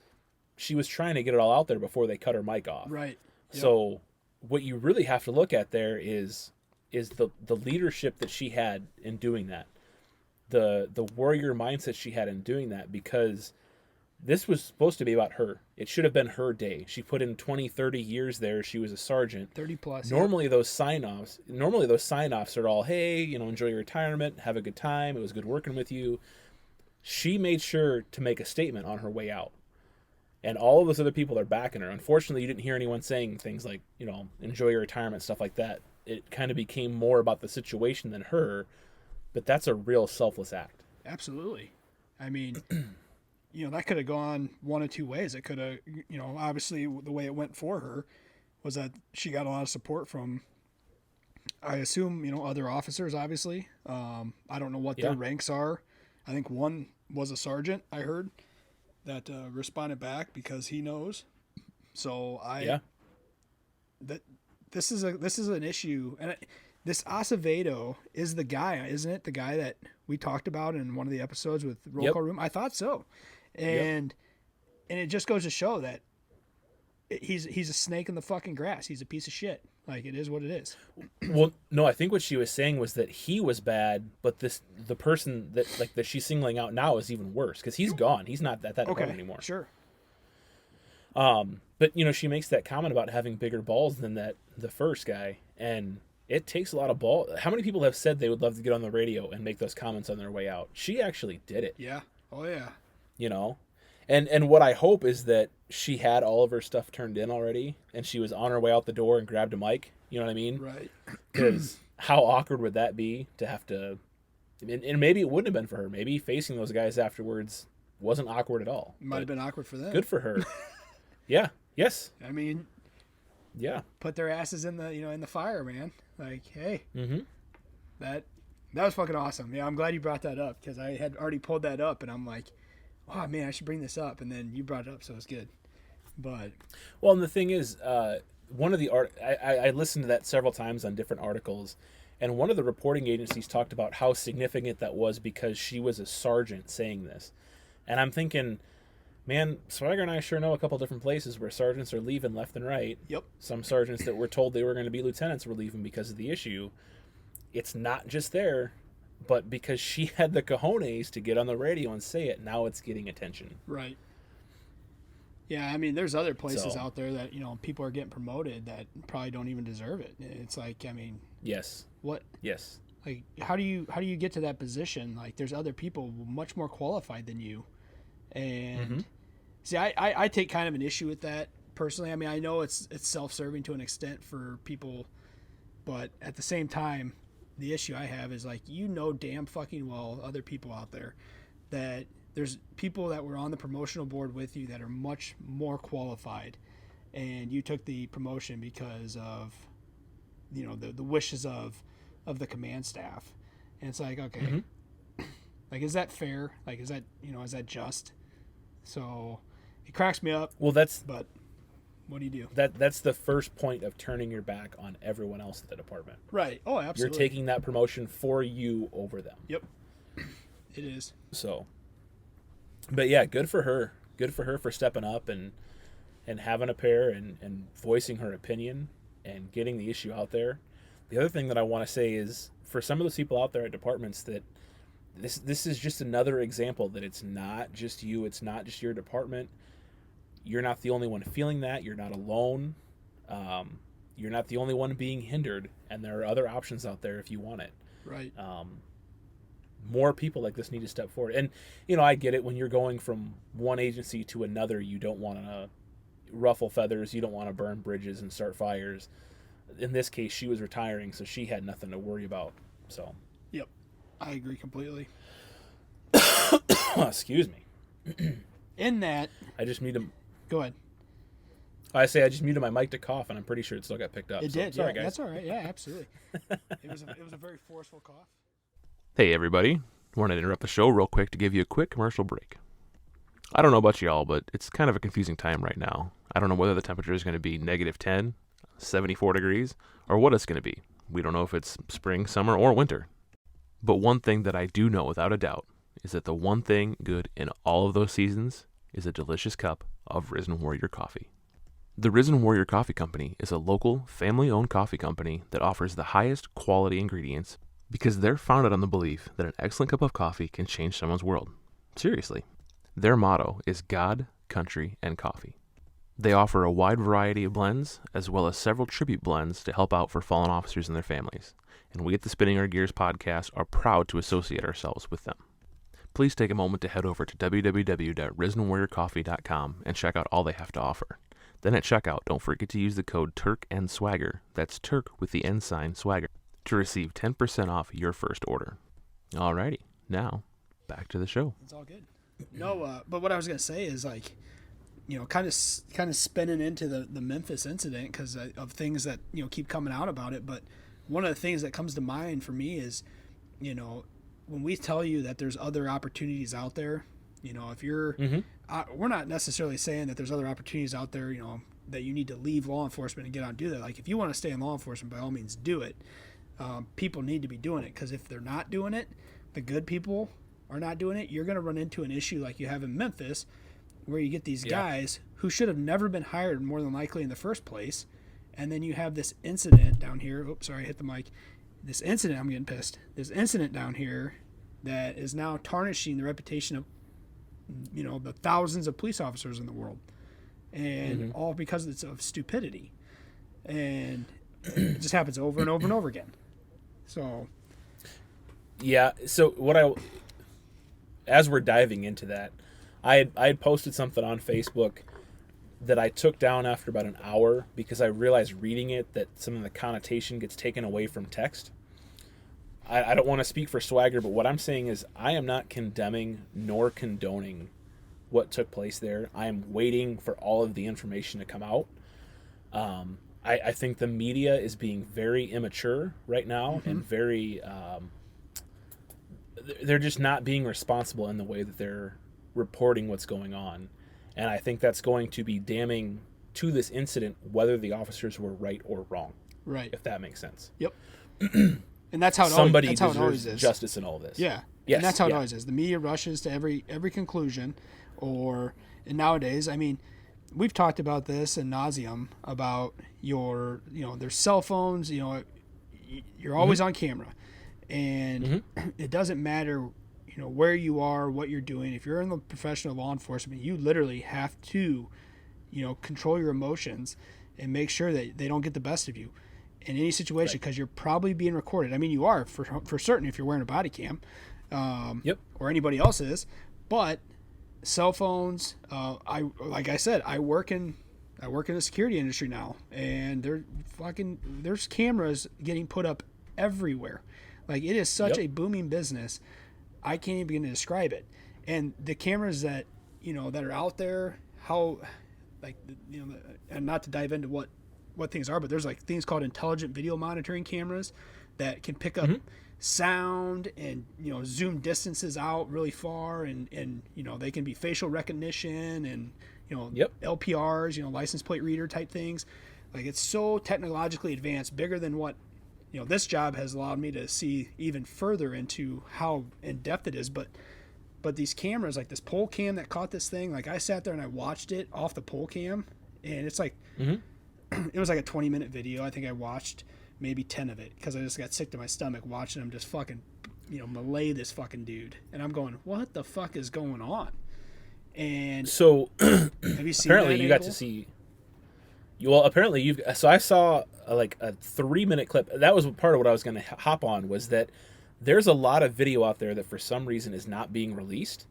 A: She was trying to get it all out there before they cut her mic off.
B: right. Yep.
A: So what you really have to look at there is the leadership that she had in doing that. The warrior mindset she had in doing that, because this was supposed to be about her. It should have been her day. She put in 20, 30 years there. She was a sergeant.
B: 30 plus.
A: Normally those sign-offs are all, hey, enjoy your retirement, have a good time. It was good working with you. She made sure to make a statement on her way out. And all of those other people are backing her. Unfortunately, you didn't hear anyone saying things like, enjoy your retirement, stuff like that. It kind of became more about the situation than her, but that's a real selfless act.
B: Absolutely. I mean, that could have gone one of two ways. It could have, obviously the way it went for her was that she got a lot of support from, I assume, other officers, obviously. I don't know what their ranks are. I think one was a sergeant, I heard, that responded back because he knows. So this is an issue, and this Acevedo is the guy, isn't it? The guy that we talked about in one of the episodes with Roll
A: Yep.
B: Call Room. I thought so, and it just goes to show that he's a snake in the fucking grass. He's a piece of shit. Like, it is what it is.
A: Well, no, I think what she was saying was that he was bad, but the person that she's singling out now is even worse because he's gone. He's not at that department anymore.
B: Sure.
A: But she makes that comment about having bigger balls than the first guy, and it takes a lot of ball. How many people have said they would love to get on the radio and make those comments on their way out? She actually did it.
B: Yeah. Oh yeah.
A: And what I hope is that she had all of her stuff turned in already, and she was on her way out the door and grabbed a mic. You know what I mean?
B: Right.
A: Because how awkward would that be to have to? And maybe it wouldn't have been for her. Maybe facing those guys afterwards wasn't awkward at all.
B: Might have been awkward for them.
A: Good for her. Yeah. Yes.
B: I mean,
A: Yeah.
B: put their asses in the in the fire, man. Like, hey,
A: Mm-hmm.
B: that was fucking awesome. Yeah, I'm glad you brought that up because I had already pulled that up, and I'm like, oh man, I should bring this up, and then you brought it up, so it's good. But
A: Well, and the thing is, one of the I listened to that several times on different articles, and one of the reporting agencies talked about how significant that was because she was a sergeant saying this, and I'm thinking, man, Swagger and I sure know a couple different places where sergeants are leaving left and right.
B: yep,
A: Some sergeants that were told they were going to be lieutenants were leaving because of the issue. It's not just there, but because she had the cojones to get on the radio and say it, now it's getting attention.
B: right. Yeah, I mean, there's other places
A: So-
B: out there that people are getting promoted that probably don't even deserve it. It's like, I mean,
A: Yes.
B: what?
A: Yes.
B: Like, how do you get to that position? Like, there's other people much more qualified than you, and see, I take kind of an issue with that personally. I mean, I know it's self-serving to an extent for people, but at the same time, the issue I have is like, damn fucking well, other people out there, that there's people that were on the promotional board with you that are much more qualified, and you took the promotion because of the wishes of the command staff. And it's like, okay, like, is that fair? Like, is that just? So it cracks me up,
A: Well, that's
B: but what do you do?
A: that's the first point of turning your back on everyone else at the department.
B: Right. Oh, absolutely.
A: You're taking that promotion for you over them.
B: Yep. It is.
A: So, but yeah, good for her. Good for her for stepping up and having a pair and voicing her opinion and getting the issue out there. The other thing that I want to say is for some of those people out there at departments that this is just another example that it's not just you, it's not just your department. You're not the only one feeling that. You're not alone. You're not the only one being hindered, and there are other options out there if you want it.
B: Right.
A: More people like this need to step forward. And, I get it. When you're going from one agency to another, you don't want to ruffle feathers. You don't want to burn bridges and start fires. In this case, she was retiring, so she had nothing to worry about. So,
B: Yep. I agree completely.
A: excuse me.
B: In that,
A: I just muted.
B: go ahead.
A: I just muted my mic to cough, and I'm pretty sure it still got picked up.
B: It
A: So,
B: did.
A: Sorry,
B: Yeah,
A: guys.
B: that's all right. Yeah, absolutely. It was a very forceful cough.
A: Hey, everybody. Wanted to interrupt the show real quick to give you a quick commercial break. I don't know about y'all, but it's kind of a confusing time right now. I don't know whether the temperature is going to be -10, 74 degrees, or what it's going to be. We don't know if it's spring, summer, or winter. But one thing that I do know without a doubt is that the one thing good in all of those seasons is a delicious cup of Risen Warrior coffee. The Risen Warrior Coffee Company is a local, family-owned coffee company that offers the highest quality ingredients because they're founded on the belief that an excellent cup of coffee can change someone's world. Seriously. Their motto is God, Country, and Coffee. They offer a wide variety of blends, as well as several tribute blends to help out for fallen officers and their families. And we at the Spinning Our Gears podcast are proud to associate ourselves with them. Please take a moment to head over to www.risenwarriorcoffee.com and check out all they have to offer. Then at checkout, don't forget to use the code Turk and Swagger, that's Turk with the N sign Swagger, to receive 10% off your first order. Alrighty, now back to the show.
B: It's all good. No, but what I was gonna say is like, kind of spinning into the Memphis incident because of things that keep coming out about it. But one of the things that comes to mind for me is, when we tell you that there's other opportunities out there, if you're, we're not necessarily saying that there's other opportunities out there, that you need to leave law enforcement and get out and do that. Like, if you want to stay in law enforcement, by all means do it. people need to be doing it, because if they're not doing it, the good people are not doing it, you're going to run into an issue like you have in Memphis, where you get these guys who should have never been hired more than likely in the first place, and then you have this incident down here. Oops, sorry, I hit the mic. This incident, I'm getting pissed. This incident down here that is now tarnishing the reputation of, the thousands of police officers in the world, and all because it's of stupidity, and it just happens over and over and over again. So,
A: yeah. So as we're diving into that, I had posted something on Facebook that I took down after about an hour because I realized reading it that some of the connotation gets taken away from text. I don't want to speak for Swagger, but what I'm saying is I am not condemning nor condoning what took place there. I am waiting for all of the information to come out. I think the media is being very immature right now and very... they're just not being responsible in the way that they're reporting what's going on. And I think that's going to be damning to this incident, whether the officers were right or wrong.
B: Right.
A: If that makes sense.
B: Yep. And that's how
A: Somebody
B: that's how it always
A: deserves
B: is.
A: justice in all this.
B: Yeah.
A: Yes.
B: And that's how it always is. The media rushes to every conclusion, and nowadays, I mean, we've talked about this ad nauseum about their cell phones, you're always on camera, and it doesn't matter, where you are, what you're doing. If you're in the profession of law enforcement, you literally have to, control your emotions and make sure that they don't get the best of you in any situation, because you're probably being recorded. I mean, you are for certain if you're wearing a body cam, or anybody else is. But cell phones, like I said, I work in the security industry now, and there's cameras getting put up everywhere. Like, it is such a booming business. I can't even begin to describe it. And the cameras that that are out there, how, like, and not to dive into what things are, but there's like things called intelligent video monitoring cameras that can pick up sound and zoom distances out really far, and they can be facial recognition and LPRs, license plate reader type things. Like, it's so technologically advanced, bigger than what this job has allowed me to see even further into how in depth it is. But these cameras, like this pole cam that caught this thing, like, I sat there and I watched it off the pole cam, and it's like it was like a 20-minute video. I think I watched maybe 10 of it because I just got sick to my stomach watching him just fucking, melee this fucking dude. And I'm going, what the fuck is going on? And
A: so
B: have you seen
A: apparently
B: that
A: you got
B: angle?
A: to see. Well, apparently so I saw like a 3-minute clip. That was part of what I was going to hop on, was that there's a lot of video out there that for some reason is not being released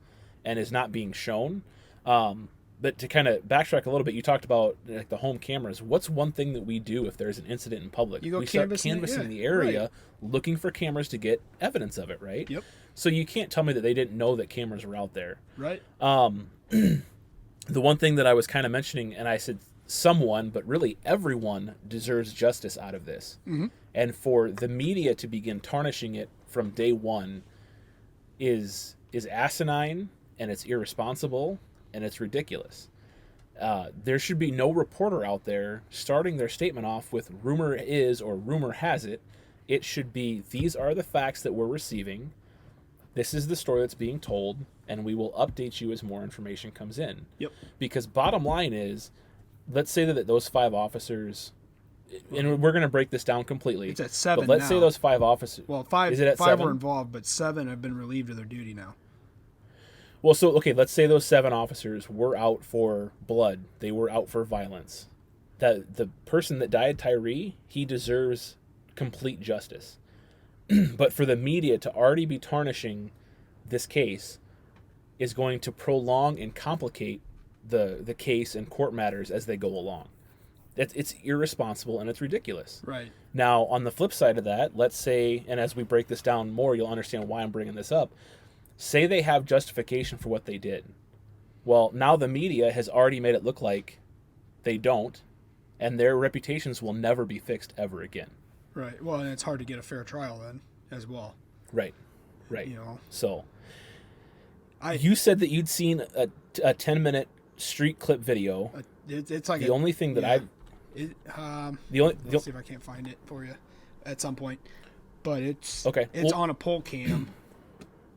A: and is not being shown. But to kind of backtrack a little bit, you talked about like the home cameras. What's one thing that we do if there's an incident in public?
B: You go
A: we start
B: canvassing
A: the area,
B: right,
A: looking for cameras to get evidence of it, right?
B: Yep.
A: So you can't tell me that they didn't know that cameras were out there.
B: Right.
A: The one thing that I was kind of mentioning, and I said someone, but really everyone deserves justice out of this. And for the media to begin tarnishing it from day one is asinine, and it's irresponsible, and it's ridiculous. There should be no reporter out there starting their statement off with rumor is or rumor has it. It should be, these are the facts that we're receiving. This is the story that's being told, and we will update you as more information comes in.
B: Yep.
A: Because bottom line is, let's say that those 5 officers, and we're going to break this down completely.
B: It's at 7
A: But let's
B: now.
A: say those 5 officers.
B: Well, 5
A: is it at
B: 5
A: 7?
B: were involved, but 7 have been relieved of their duty now.
A: Well, so, okay, let's say those 7 officers were out for blood. They were out for violence. That the person that died, Tyree, he deserves complete justice. But for the media to already be tarnishing this case is going to prolong and complicate the case and court matters as they go along. It's irresponsible and it's ridiculous.
B: Right.
A: Now, on the flip side of that, let's say, and as we break this down more, you'll understand why I'm bringing this up. Say they have justification for what they did. Well, now the media has already made it look like they don't, and their reputations will never be fixed ever again.
B: Right. Well, and it's hard to get a fair trial then as well.
A: Right. So, you said that you'd seen a 10-minute street clip video.
B: It's like
A: the only thing that I've...
B: Let's see if I can't find it for you at some point. but it's
A: Okay.
B: it's on a pole cam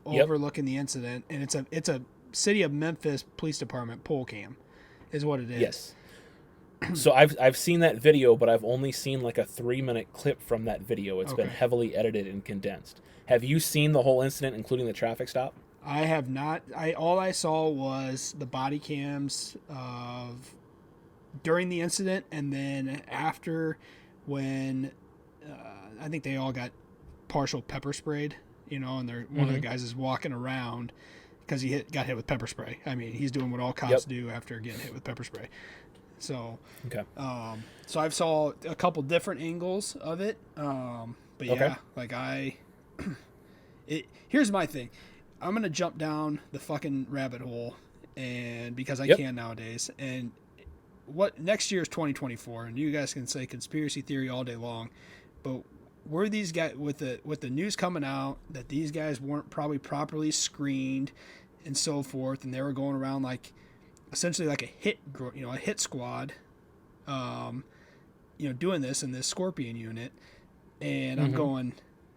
B: overlooking the incident, and it's a City of Memphis Police Department pole cam, is what it is.
A: Yes. So I've seen that video, but I've only seen like a 3-minute clip from that video. It's been heavily edited and condensed. Have you seen the whole incident, including the traffic stop?
B: I have not. All I saw was the body cams of during the incident, and then after, when I think they all got partial pepper sprayed, you know, and one of the guys is walking around because he got hit with pepper spray. I mean, he's doing what all cops do after getting hit with pepper spray. So, so I've saw a couple different angles of it. But yeah, like here's my thing. I'm going to jump down the fucking rabbit hole, and because I can nowadays, and what next year is 2024, and you guys can say conspiracy theory all day long, but were these guys with the news coming out that these guys weren't probably properly screened and so forth, and they were going around like essentially like a hit squad, doing this in this Scorpion unit, and I'm going,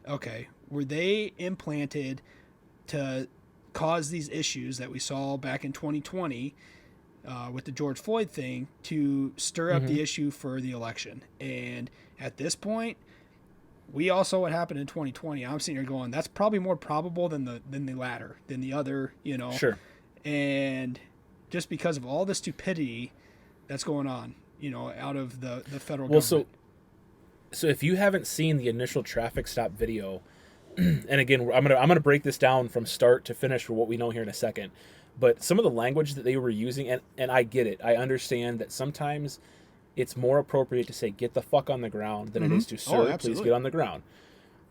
B: okay, were they implanted to cause these issues that we saw back in 2020 with the George Floyd thing to stir up the issue for the election? And at this point, we all saw what happened in 2020. I'm sitting here going, that's probably more probable than the latter, than the other, you know.
A: Sure.
B: And just because of all the stupidity that's going on, you know, out of the federal government.
A: So if you haven't seen the initial traffic stop video, and again, I'm gonna break this down from start to finish for what we know here in a second, but some of the language that they were using, and I get it, I understand that sometimes it's more appropriate to say get the fuck on the ground than it is to sir, please get on the ground.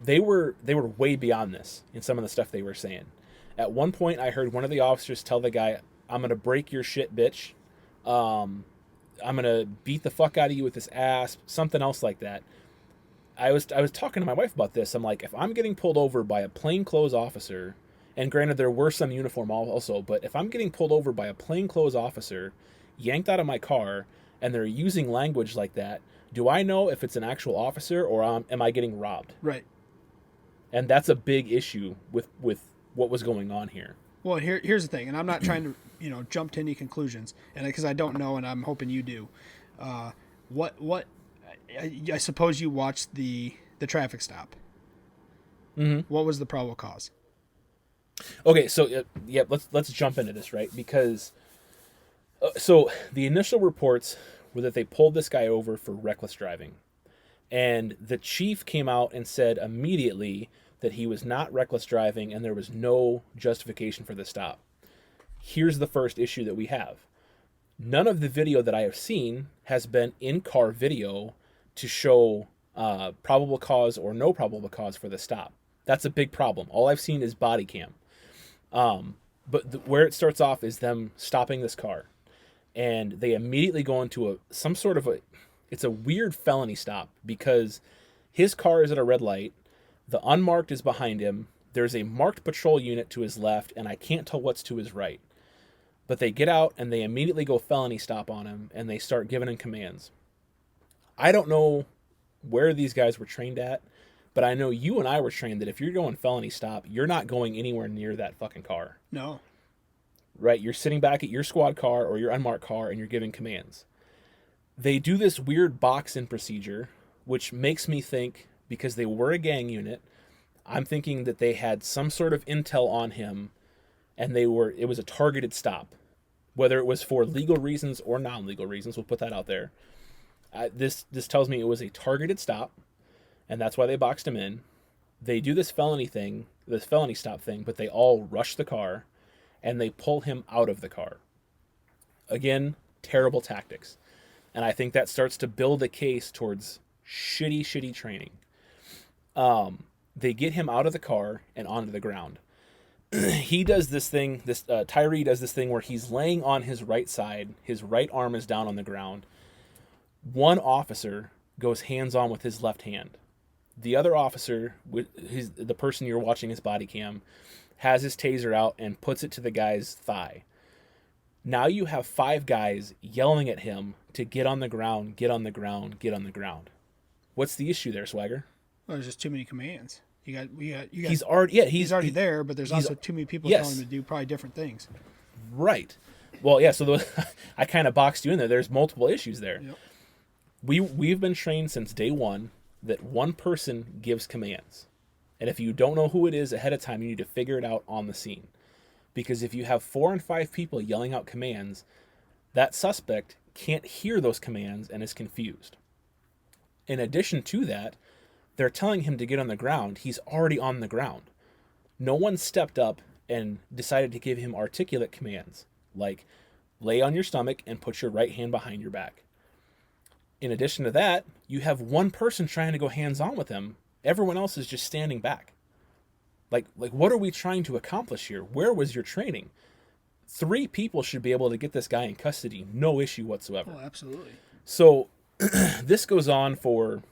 A: They were way beyond this in some of the stuff they were saying. At one point, I heard one of the officers tell the guy, "I'm gonna break your shit, bitch. I'm gonna beat the fuck out of you with this ass," something else like that. I was talking to my wife about this. I'm like, if I'm getting pulled over by a plainclothes officer, and granted there were some uniform also, but if I'm getting pulled over by a plainclothes officer, yanked out of my car, and they're using language like that, do I know if it's an actual officer or am I getting robbed?
B: Right.
A: And that's a big issue with what was going on here.
B: Well, here's the thing, and I'm not trying to jump to any conclusions, and because I don't know, and I'm hoping you do. I suppose you watched the traffic stop. What was the probable cause?
A: Okay, so let's jump into this, right? Because so the initial reports were that they pulled this guy over for reckless driving, and the chief came out and said immediately that he was not reckless driving and there was no justification for the stop. Here's the first issue that we have. None of the video that I have seen has been in-car video to show probable cause or no probable cause for the stop. That's a big problem. All I've seen is body cam. But where it starts off is them stopping this car. And they immediately go into it's a weird felony stop because his car is at a red light. The unmarked is behind him. There's a marked patrol unit to his left, and I can't tell what's to his right. But they get out, and they immediately go felony stop on him, and they start giving him commands. I don't know where these guys were trained at, but I know you and I were trained that if you're going felony stop, you're not going anywhere near that fucking car.
B: No.
A: Right? You're sitting back at your squad car or your unmarked car, and you're giving commands. They do this weird box-in procedure, which makes me think, because they were a gang unit, I'm thinking that they had some sort of intel on him, and it was a targeted stop. Whether it was for legal reasons or non-legal reasons, we'll put that out there. This tells me it was a targeted stop, and that's why they boxed him in. They do this felony stop thing, but they all rush the car, and they pull him out of the car. Again, terrible tactics. And I think that starts to build a case towards shitty training. They get him out of the car and onto the ground. He does this thing, Tyree does this thing where he's laying on his right side, his right arm is down on the ground. One officer goes hands-on with his left hand. The other officer, the person you're watching his body cam, has his taser out and puts it to the guy's thigh. Now you have 5 guys yelling at him to get on the ground, get on the ground, get on the ground. What's the issue there, Swagger?
B: Well, there's just too many commands. He's
A: he's
B: already there, but there's also too many people telling him to do probably different things.
A: Right. Well, yeah. So I kind of boxed you in there. There's multiple issues there.
B: Yep.
A: We've been trained since day one that one person gives commands, and if you don't know who it is ahead of time, you need to figure it out on the scene. Because if you have 4 and 5 people yelling out commands, that suspect can't hear those commands and is confused. In addition to that, they're telling him to get on the ground. He's already on the ground. No one stepped up and decided to give him articulate commands, like lay on your stomach and put your right hand behind your back. In addition to that, you have one person trying to go hands-on with him. Everyone else is just standing back. Like what are we trying to accomplish here? Where was your training? 3 people should be able to get this guy in custody, no issue whatsoever.
B: Oh, absolutely.
A: So this goes on for,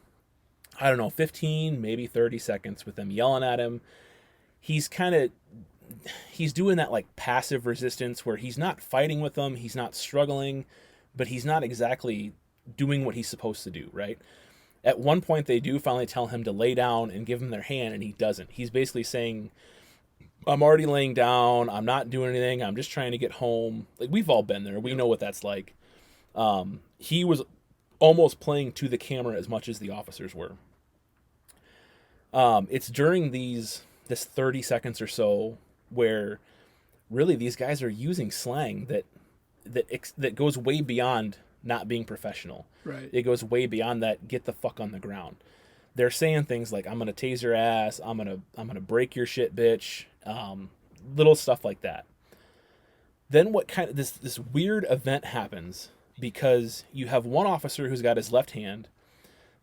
A: 15, maybe 30 seconds with them yelling at him. He's doing that like passive resistance where he's not fighting with them, he's not struggling, but he's not exactly doing what he's supposed to do, right? At one point, they do finally tell him to lay down and give him their hand, and he doesn't. He's basically saying, I'm already laying down. I'm not doing anything. I'm just trying to get home. Like, we've all been there. We know what that's like. He was almost playing to the camera as much as the officers were. It's during this 30 seconds or so where really these guys are using slang that goes way beyond not being professional.
B: Right.
A: It goes way beyond that. Get the fuck on the ground. They're saying things like, I'm gonna tase your ass. I'm gonna break your shit, bitch. Little stuff like that. Then what kind of this weird event happens because you have one officer who's got his left hand,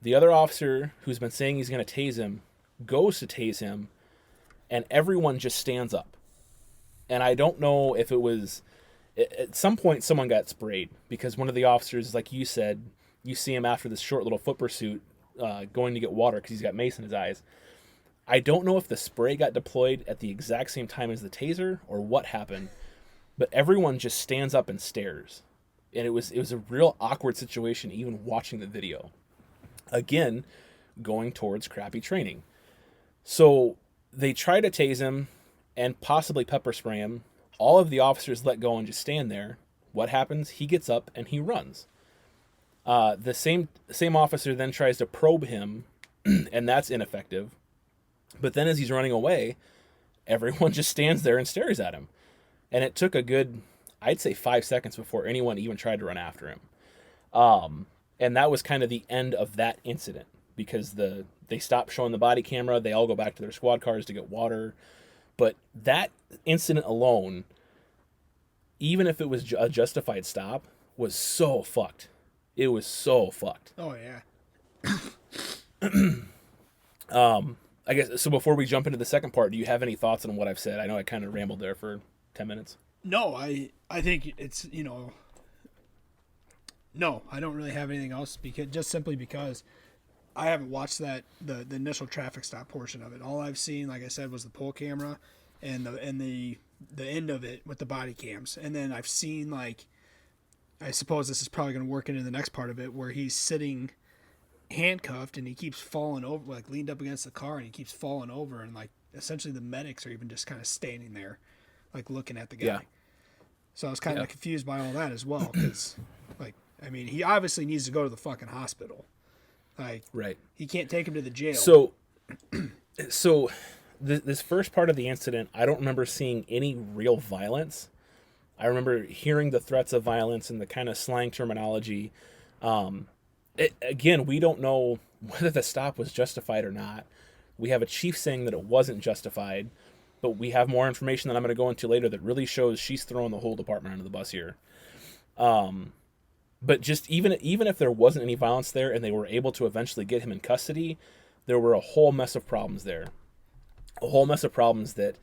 A: the other officer who's been saying he's gonna tase him goes to tase him, and everyone just stands up. And I don't know if it was at some point someone got sprayed because one of the officers, like you said, you see him after this short little foot pursuit going to get water because he's got mace in his eyes. I don't know if the spray got deployed at the exact same time as the taser or what happened, but everyone just stands up and stares. And it was a real awkward situation even watching the video. Again, going towards crappy training. So they try to tase him and possibly pepper spray him. All of the officers let go and just stand there. What happens? He gets up and he runs. The same officer then tries to probe him, and that's ineffective. But then as he's running away, everyone just stands there and stares at him. And it took a good, I'd say 5 seconds before anyone even tried to run after him. And that was kind of the end of that incident because they stopped showing the body camera. They all go back to their squad cars to get water. But that incident alone, even if it was a justified stop, was so fucked. It was so fucked.
B: Oh, yeah.
A: I guess, so before we jump into the second part, do you have any thoughts on what I've said? I know I kind of rambled there for 10 minutes.
B: No, I think it's, no, I don't really have anything else simply because I haven't watched the initial traffic stop portion of it. All I've seen, like I said, was the poll camera and the end of it with the body cams. And then I've seen, like, I suppose this is probably going to work into the next part of it where he's sitting handcuffed and he keeps falling over, like leaned up against the car, and he keeps falling over, and like essentially the medics are even just kind of standing there like looking at the guy. Yeah. So I was kind of confused by all that as well because, like, I mean, he obviously needs to go to the fucking hospital. Like,
A: right.
B: He can't take him to the jail.
A: So this first part of the incident, I don't remember seeing any real violence. I remember hearing the threats of violence and the kind of slang terminology. Again, we don't know whether the stop was justified or not. We have a chief saying that it wasn't justified, but we have more information that I'm going to go into later that really shows she's throwing the whole department under the bus here. But just even if there wasn't any violence there and they were able to eventually get him in custody, there were a whole mess of problems there. A whole mess of problems that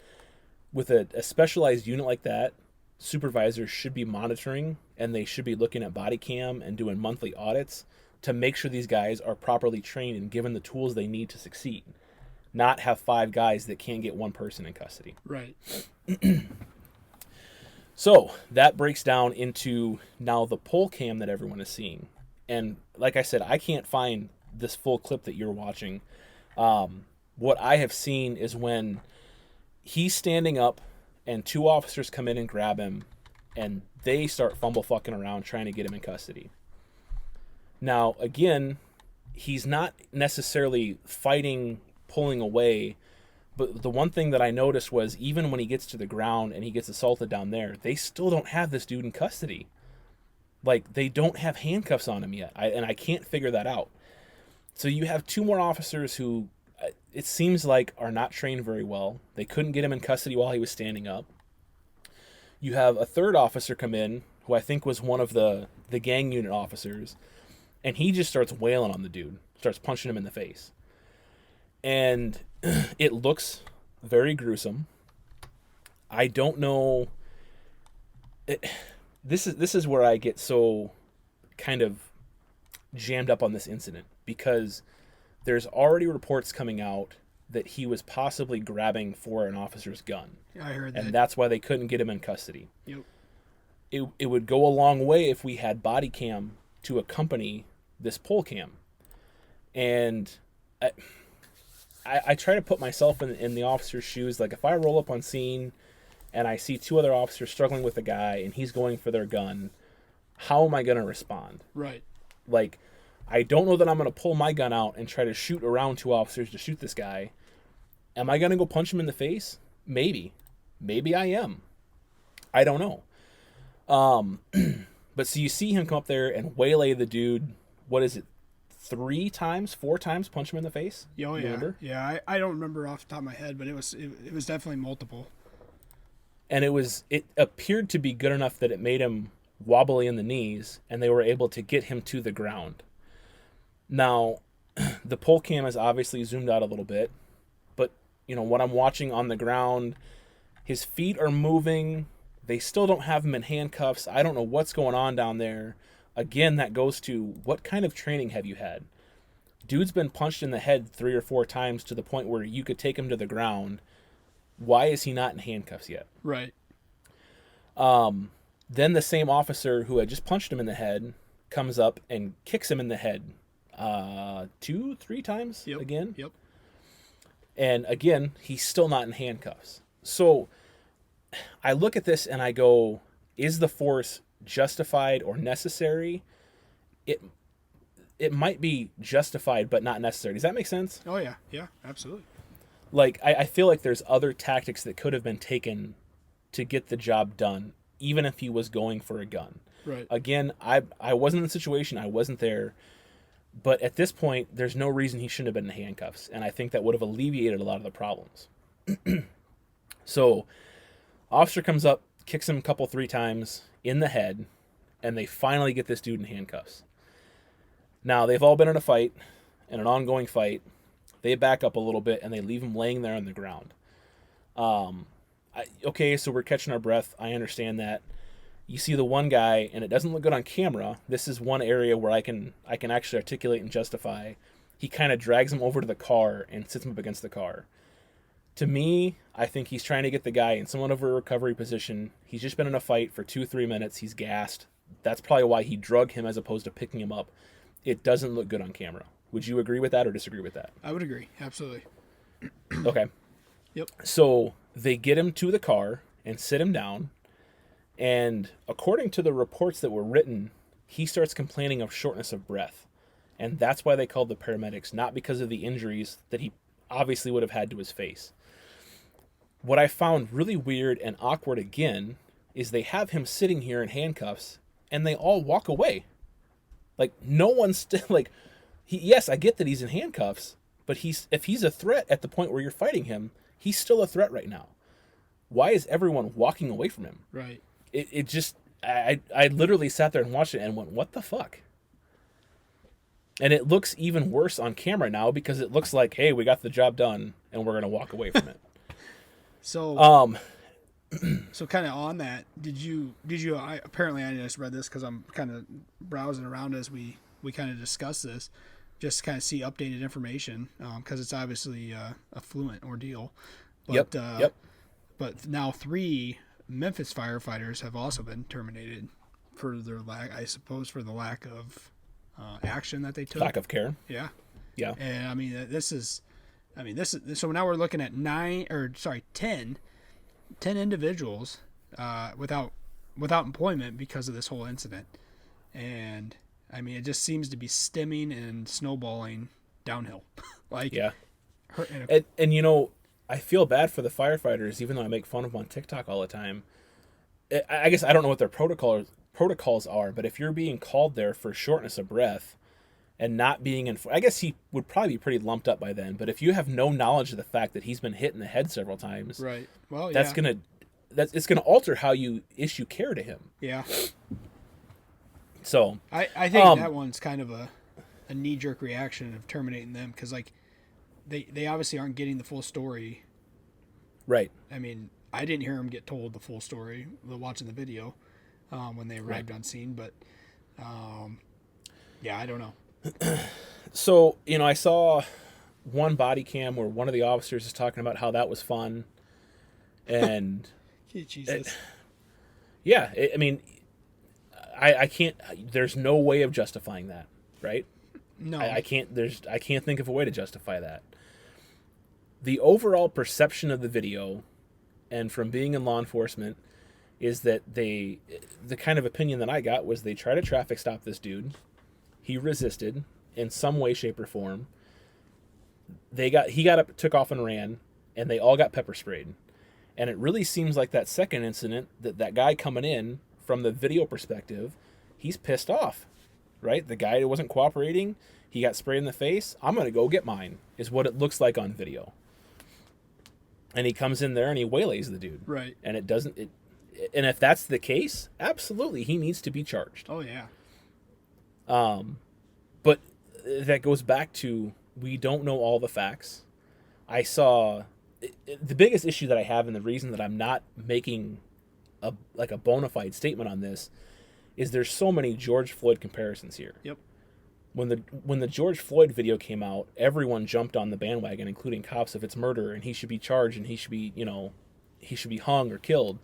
A: with a specialized unit like that, supervisors should be monitoring, and they should be looking at body cam and doing monthly audits to make sure these guys are properly trained and given the tools they need to succeed. Not have 5 guys that can't get one person in custody.
B: Right.
A: So that breaks down into now the poll cam that everyone is seeing. And like I said, I can't find this full clip that you're watching. what I have seen is when he's standing up and two officers come in and grab him and they start fumble fucking around trying to get him in custody. Now, again, he's not necessarily fighting, pulling away, but the one thing that I noticed was even when he gets to the ground and he gets assaulted down there, they still don't have this dude in custody. Like, they don't have handcuffs on him yet, and I can't figure that out. So you have two more officers who, it seems like, are not trained very well. They couldn't get him in custody while he was standing up. You have a third officer come in, who I think was one of the gang unit officers, and he just starts wailing on the dude, starts punching him in the face. And it looks very gruesome. I don't know. This is where I get so kind of jammed up on this incident, because there's already reports coming out that he was possibly grabbing for an officer's gun.
B: I heard that.
A: And that's why they couldn't get him in custody.
B: Yep.
A: It would go a long way if we had body cam to accompany this pole cam. And I try to put myself in the officer's shoes. Like, if I roll up on scene and I see two other officers struggling with a guy and he's going for their gun, how am I going to respond?
B: Right.
A: Like, I don't know that I'm going to pull my gun out and try to shoot around two officers to shoot this guy. Am I going to go punch him in the face? Maybe. Maybe I am. I don't know. But so you see him come up there and waylay the dude, what is it, 4 times, punch him in the face?
B: Oh, yeah.
A: Remember?
B: Yeah, I don't remember off the top of my head, but it was definitely multiple.
A: And it appeared to be good enough that it made him wobbly in the knees, and they were able to get him to the ground. Now, the pole cam is obviously zoomed out a little bit, but, you know, what I'm watching on the ground, his feet are moving. They still don't have him in handcuffs. I don't know what's going on down there. Again, that goes to, what kind of training have you had? Dude's been punched in the head 3 or 4 times to the point where you could take him to the ground. Why is he not in handcuffs yet?
B: Right.
A: Then the same officer who had just punched him in the head comes up and kicks him in the head 2, 3 times again.
B: Yep.
A: And again, he's still not in handcuffs. So I look at this and I go, is the force justified or necessary? It might be justified but not necessary. Does that make sense?
B: Oh, yeah. Yeah, absolutely.
A: Like, I feel like there's other tactics that could have been taken to get the job done, even if he was going for a gun.
B: Right.
A: Again, I wasn't in the situation. I wasn't there. But at this point, there's no reason he shouldn't have been in handcuffs. And I think that would have alleviated a lot of the problems. So, officer comes up, kicks him a couple, 3 times in the head, and they finally get this dude in handcuffs. Now, they've all been in a fight, in an ongoing fight. They back up a little bit, and they leave him laying there on the ground. Okay, so we're catching our breath. I understand that. You see the one guy, and it doesn't look good on camera. This is one area where I can actually articulate and justify. He kind of drags him over to the car and sits him up against the car. To me, I think he's trying to get the guy in somewhat of a recovery position. He's just been in a fight for 2-3 minutes. He's gassed. That's probably why he drug him as opposed to picking him up. It doesn't look good on camera. Would you agree with that or disagree with that?
B: I would agree. Absolutely.
A: Okay.
B: Yep.
A: So they get him to the car and sit him down. And according to the reports that were written, he starts complaining of shortness of breath. And that's why they called the paramedics, not because of the injuries that he obviously would have had to his face. What I found really weird and awkward again is they have him sitting here in handcuffs and they all walk away. Like, no one's still, like, yes, I get that he's in handcuffs, but if he's a threat at the point where you're fighting him, he's still a threat right now. Why is everyone walking away from him?
B: Right.
A: It just, I literally sat there and watched it and went, what the fuck? And it looks even worse on camera now because it looks like, hey, we got the job done and we're going to walk away from it.
B: So, so kind of on that, did you, apparently I just read this because I'm kind of browsing around as we kind of discuss this, just to kind of see updated information, because it's obviously a fluent ordeal. But,
A: Yep.
B: But now 3 Memphis firefighters have also been terminated for their lack of action that they took.
A: Lack of care.
B: Yeah.
A: Yeah.
B: And I mean, this is, I mean, so now we're looking at 10 individuals without employment because of this whole incident. And I mean, it just seems to be stemming and snowballing downhill. Like,
A: yeah. And you know, I feel bad for the firefighters, even though I make fun of them on TikTok all the time. I guess I don't know what their protocols are, but if you're being called there for shortness of breath and not being I guess he would probably be pretty lumped up by then. But if you have no knowledge of the fact that he's been hit in the head several times,
B: right? Well,
A: it's gonna alter how you issue care to him.
B: Yeah.
A: So
B: I think that one's kind of a knee-jerk reaction of terminating them because, like, they obviously aren't getting the full story.
A: Right.
B: I mean, I didn't hear him get told the full story watching the video when they arrived on scene, but yeah, I don't know.
A: So, you know, I saw one body cam where one of the officers is talking about how that was fun, and
B: Jesus.
A: I mean, I can't. There's no way of justifying that, right?
B: No,
A: I can't. I can't think of a way to justify that. The overall perception of the video, and from being in law enforcement, is that the kind of opinion that I got was they tried to traffic stop this dude. He resisted in some way, shape, or form. He got up, took off, and ran, and they all got pepper sprayed. And it really seems like that second incident, that guy coming in, from the video perspective, he's pissed off, right? The guy wasn't cooperating. He got sprayed in the face. I'm going to go get mine, is what it looks like on video. And he comes in there and he waylays the dude.
B: Right.
A: And and if that's the case, absolutely, he needs to be charged.
B: Oh, yeah.
A: But that goes back to, we don't know all the facts. I saw the biggest issue that I have, and the reason that I'm not making a bona fide statement on this, is there's so many George Floyd comparisons here.
B: Yep.
A: When the George Floyd video came out, everyone jumped on the bandwagon, including cops, if it's murder and he should be charged and he should be hung or killed.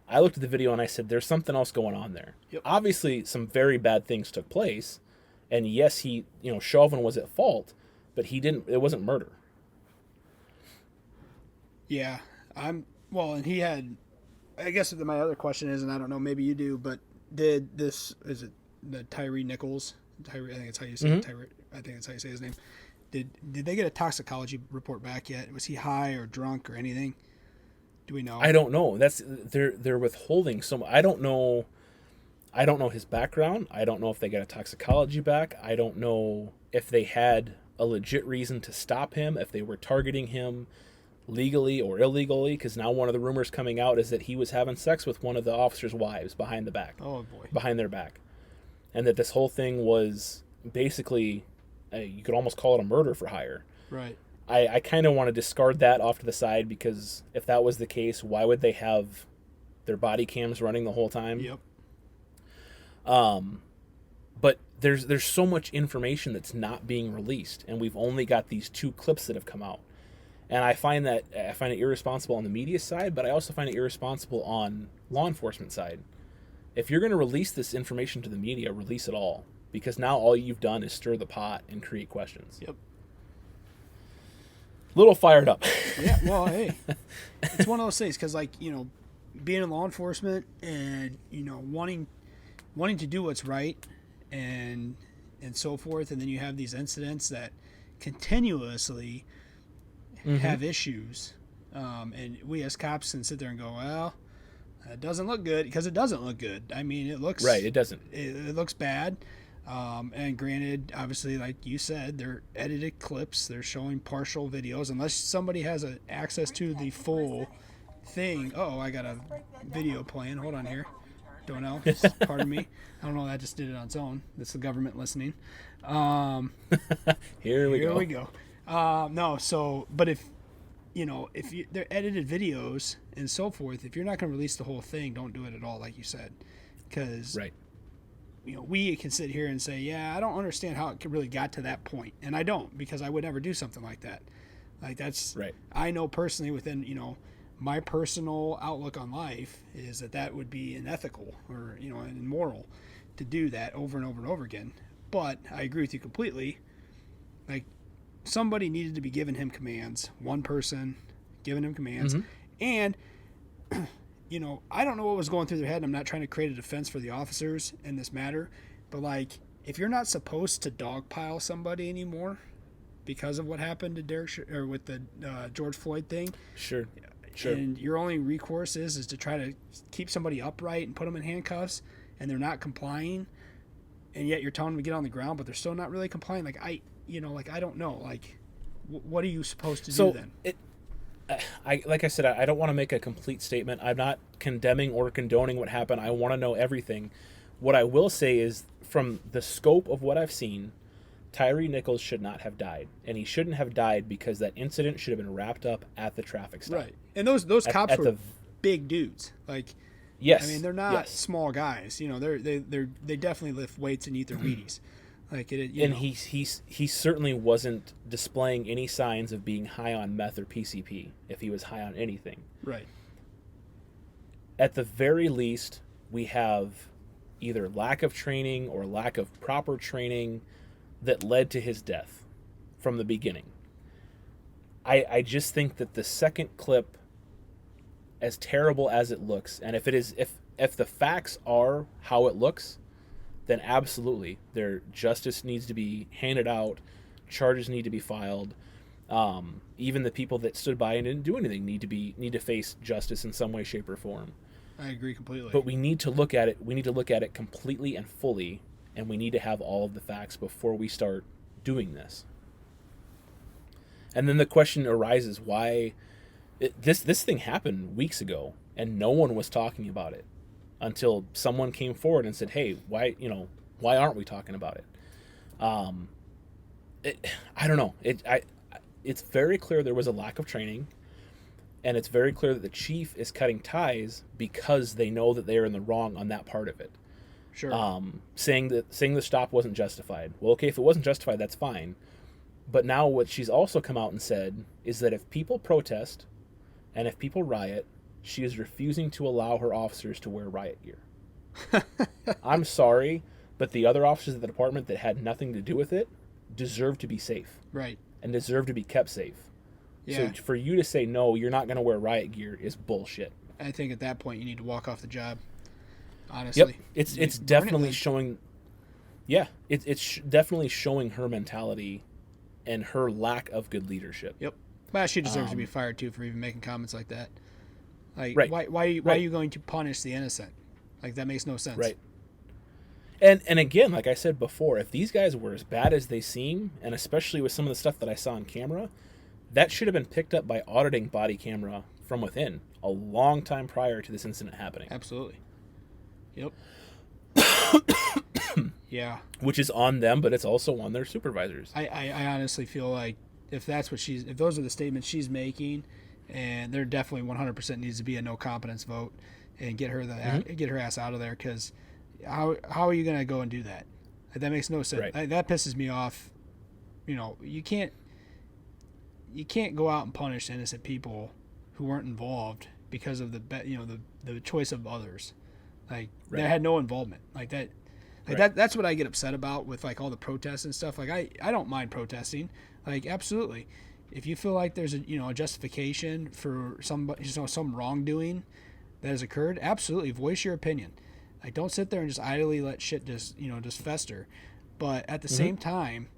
A: I looked at the video and I said, there's something else going on there.
B: Yep.
A: Obviously, some very bad things took place, and yes, Chauvin was at fault, but it wasn't murder.
B: Yeah, and he had, I guess my other question is, and I don't know, maybe you do, but is it the Tyree Nichols? I think it's how you say it. I think that's how you say his name. Did they get a toxicology report back yet? Was he high or drunk or anything? Do we know?
A: I don't know. They're withholding so much. I don't know his background. I don't know if they got a toxicology back. I don't know if they had a legit reason to stop him, if they were targeting him legally or illegally, because now one of the rumors coming out is that he was having sex with one of the officers' wives behind their back. And that this whole thing was basically, you could almost call it a murder for hire.
B: Right.
A: I kind of want to discard that off to the side, because if that was the case, why would they have their body cams running the whole time?
B: Yep.
A: But there's so much information that's not being released, and we've only got these 2 clips that have come out. And I find it irresponsible on the media side, but I also find it irresponsible on law enforcement side. If you're going to release this information to the media, release it all, because now all you've done is stir the pot and create questions.
B: Yep.
A: Little fired up.
B: Yeah, well, hey, it's one of those things, because, like, being in law enforcement and, wanting to do what's right and so forth, and then you have these incidents that continuously have issues, and we as cops can sit there and go, well, it doesn't look good, because it doesn't look good. I mean, it looks...
A: Right, it doesn't.
B: It looks bad. And granted, obviously, like you said, they're edited clips. They're showing partial videos. Unless somebody has access to the full thing. Oh, I got a video playing. Hold on here. Don't know. Pardon me. I don't know. That just did it on its own. That's the government listening.
A: Here we
B: go. No, so, but if they're edited videos and so forth, if you're not going to release the whole thing, don't do it at all, like you said. Because...
A: Right.
B: We can sit here and say, yeah, I don't understand how it really got to that point. And I don't, because I would never do something like that. Like, that's right. I know personally within, my personal outlook on life is that would be unethical or, immoral to do that over and over and over again. But I agree with you completely. Like, somebody needed to be giving him commands. One person giving him commands.
A: Mm-hmm.
B: And, I don't know what was going through their head. I'm not trying to create a defense for the officers in this matter. But, like, if you're not supposed to dogpile somebody anymore because of what happened to or with the George Floyd thing.
A: Sure.
B: And your only recourse is to try to keep somebody upright and put them in handcuffs, and they're not complying, and yet you're telling them to get on the ground, but they're still not really complying. Like, I don't know. Like, what are you supposed to do then?
A: Like I said, I don't want to make a complete statement. I'm not condemning or condoning what happened. I want to know everything. What I will say is, from the scope of what I've seen, Tyree Nichols should not have died, and he shouldn't have died because that incident should have been wrapped up at the traffic stop.
B: Right, and those cops were big dudes. Like,
A: yes,
B: I mean, they're not small guys. They definitely lift weights and eat their Wheaties. Like
A: he certainly wasn't displaying any signs of being high on meth or PCP. If he was high on anything,
B: right.
A: At the very least, we have either lack of training or lack of proper training that led to his death from the beginning. I just think that the second clip, as terrible as it looks, and if the facts are how it looks, then absolutely their justice needs to be handed out, charges need to be filed. Even the people that stood by and didn't do anything need to face justice in some way, shape, or form.
B: I agree completely.
A: But we need to look at it. We need to look at it completely and fully, and we need to have all of the facts before we start doing this. And then the question arises: why this thing happened weeks ago, and no one was talking about it until someone came forward and said, "Hey, why aren't we talking about it?" I don't know. It's very clear there was a lack of training. And it's very clear that the chief is cutting ties because they know that they are in the wrong on that part of it.
B: Sure.
A: Saying the stop wasn't justified. Well, okay, if it wasn't justified, that's fine. But now what she's also come out and said is that if people protest and if people riot, she is refusing to allow her officers to wear riot gear. I'm sorry, but the other officers of the department that had nothing to do with it deserve to be safe.
B: Right.
A: And deserve to be kept safe.
B: Yeah.
A: So for you to say, no, you're not going to wear riot gear is bullshit.
B: I think at that point you need to walk off the job, honestly.
A: Yep. It's definitely showing... Yeah, it's definitely showing her mentality and her lack of good leadership.
B: Yep. Well, she deserves to be fired, too, for even making comments like that. Like,
A: right.
B: Why are you going to punish the innocent? Like, that makes no sense.
A: Right. And again, like I said before, if these guys were as bad as they seem, and especially with some of the stuff that I saw on camera... that should have been picked up by auditing body camera from within a long time prior to this incident happening.
B: Absolutely. Yep. Yeah.
A: Which is on them, but it's also on their supervisors.
B: I honestly feel like if those are the statements she's making, and there definitely 100% needs to be a no competence vote and get her get her ass out of there, because how are you going to go and do that? That makes no sense.
A: Right.
B: That pisses me off. You can't go out and punish innocent people who weren't involved because of the choice of others. Like, they had no involvement. Like that. Like that's what I get upset about with like all the protests and stuff. Like I don't mind protesting. Like, absolutely. If you feel like there's a justification for some wrongdoing that has occurred, absolutely voice your opinion. Like, don't sit there and just idly let shit just fester. But at the same time,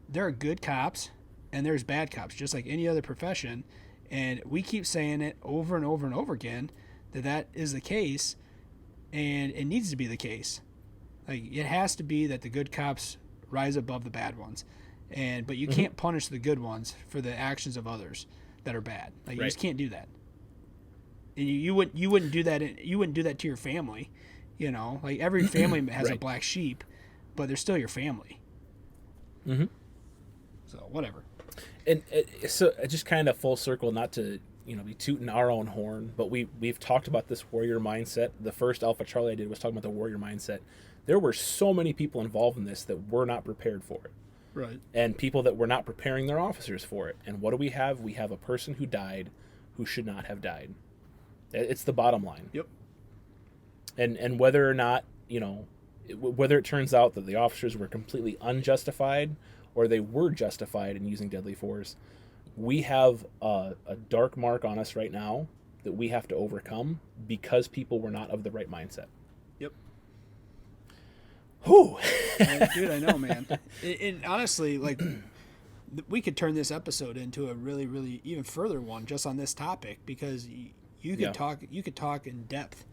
B: there are good cops and there's bad cops, just like any other profession. And we keep saying it over and over and over again that is the case, and it needs to be the case. Like, it has to be that the good cops rise above the bad ones, but you can't punish the good ones for the actions of others that are bad. Like, you just can't do that. And you wouldn't do that. You wouldn't do that to your family. Like, every family has a black sheep, but they're still your family. Mm-hmm. So whatever.
A: And so just kind of full circle, not to be tooting our own horn, but we've talked about this warrior mindset. The first Alpha Charlie I did was talking about the warrior mindset. There were so many people involved in this that were not prepared for it.
B: Right. And
A: people that were not preparing their officers for it. And what do we have? We have a person who died who should not have died. It's the bottom line.
B: Yep.
A: And whether or not, whether it turns out that the officers were completely unjustified or they were justified in using deadly force, we have a dark mark on us right now that we have to overcome because people were not of the right mindset.
B: Yep.
A: Whew.
B: Dude, I know, man. And honestly, like, we could turn this episode into a really, really even further one just on this topic, because you could talk in depth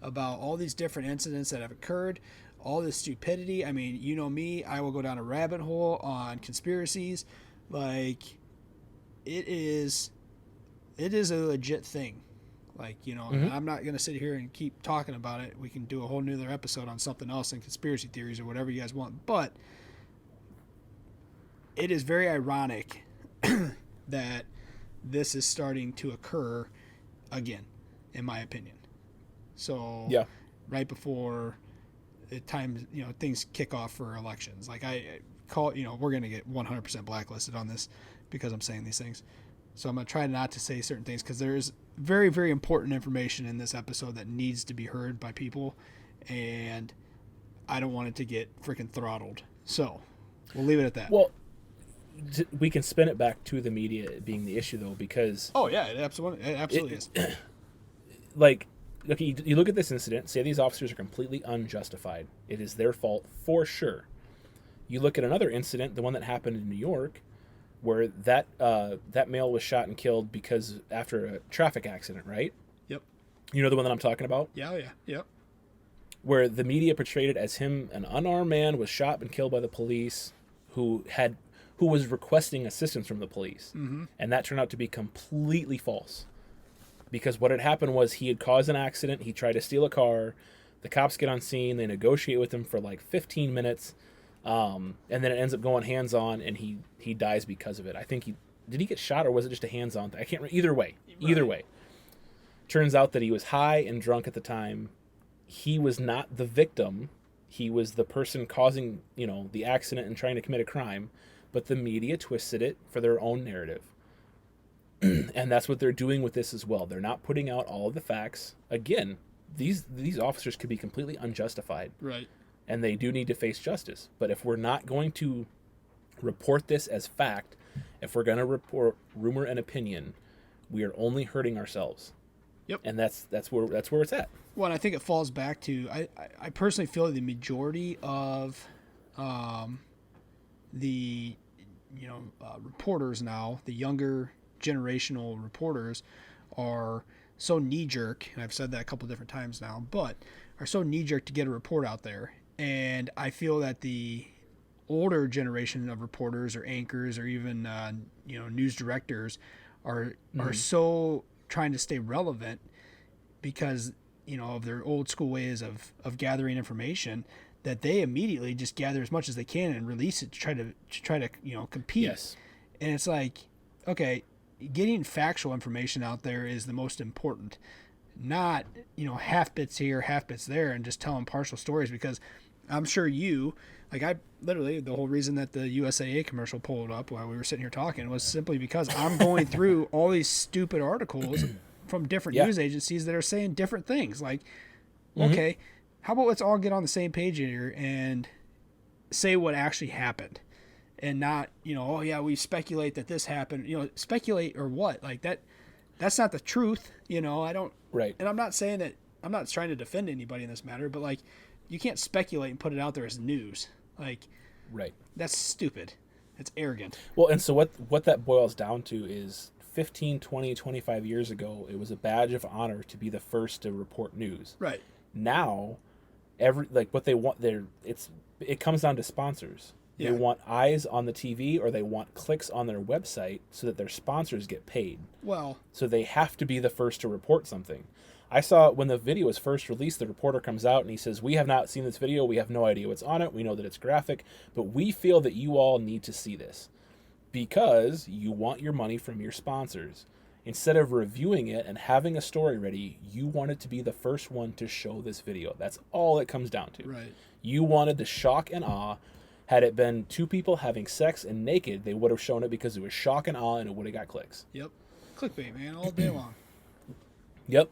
B: about all these different incidents that have occurred, all this stupidity. I mean, you know me, I will go down a rabbit hole on conspiracies. Like, it is a legit thing. Like, you know, I'm not going to sit here and keep talking about it. We can do a whole nother episode on something else and conspiracy theories or whatever you guys want. But it is very ironic that this is starting to occur again, in my opinion. So right before the time, you know, things kick off for elections. Like, I call, you know, we're going to get 100% blacklisted on this because I'm saying these things. So I'm going to try not to say certain things, because there's very, very important information in this episode that needs to be heard by people, and I don't want it to get freaking throttled. So we'll leave it at that.
A: Well, we can spin it back to the media being the issue, though, because...
B: Oh, yeah, it absolutely is.
A: Like, okay, you look at this incident, say these officers are completely unjustified. It is their fault for sure. You look at another incident, the one that happened in New York, where that male was shot and killed because after a traffic accident, right? Yep. You know the one that I'm talking about?
B: Yeah, yep.
A: Where the media portrayed it as him, an unarmed man, was shot and killed by the police, who was requesting assistance from the police. Mm-hmm. And that turned out to be completely false. Because what had happened was he had caused an accident, he tried to steal a car, the cops get on scene, they negotiate with him for like 15 minutes, and then it ends up going hands-on, and he dies because of it. I think did he get shot, or was it just a hands-on thing? I can't remember. Either way. Turns out that he was high and drunk at the time. He was not the victim. He was the person causing, you know, the accident and trying to commit a crime, but the media twisted it for their own narrative. And that's what they're doing with this as well. They're not putting out all of the facts. Again, these officers could be completely unjustified.
B: Right.
A: And they do need to face justice. But if we're not going to report this as fact, if we're going to report rumor and opinion, we are only hurting ourselves.
B: Yep.
A: And that's where it's at.
B: Well, and I think it falls back to, I personally feel the majority of the reporters now, the younger generational reporters, are so knee-jerk, and I've said that a couple different times now, but are so knee-jerk to get a report out there. And I feel that the older generation of reporters or anchors or even news directors are so trying to stay relevant because of their old school ways of gathering information, that they immediately just gather as much as they can and release it to try to compete. Yes. And it's like, okay, getting factual information out there is the most important, not half bits here, half bits there, and just telling partial stories. Because I'm sure I literally, the whole reason that the USAA commercial pulled up while we were sitting here talking was simply because I'm going through all these stupid articles from different news agencies that are saying different things. Like, okay, how about let's all get on the same page here and say what actually happened, and not, oh yeah, we speculate that this happened. Speculate or what? Like that's not the truth. I don't. Right. And I'm not saying that, I'm not trying to defend anybody in this matter, but like, you can't speculate and put it out there as news. Like, right. That's stupid. It's arrogant.
A: Well, and so what that boils down to is 15, 20, 25 years ago, it was a badge of honor to be the first to report news. Right. Now, what they want it comes down to sponsors. Yeah. They want eyes on the TV, or they want clicks on their website so that their sponsors get paid. Well, so they have to be the first to report something. I saw when the video was first released, the reporter comes out and he says, "We have not seen this video. We have no idea what's on it. We know that it's graphic, but we feel that you all need to see this because you want your money from your sponsors. Instead of reviewing it and having a story ready, you wanted to be the first one to show this video." That's all it comes down to. Right. You wanted the shock and awe. Had it been two people having sex and naked, they would have shown it because it was shock and awe and it would have got clicks.
B: Yep. Clickbait, man, all day long.
A: Yep.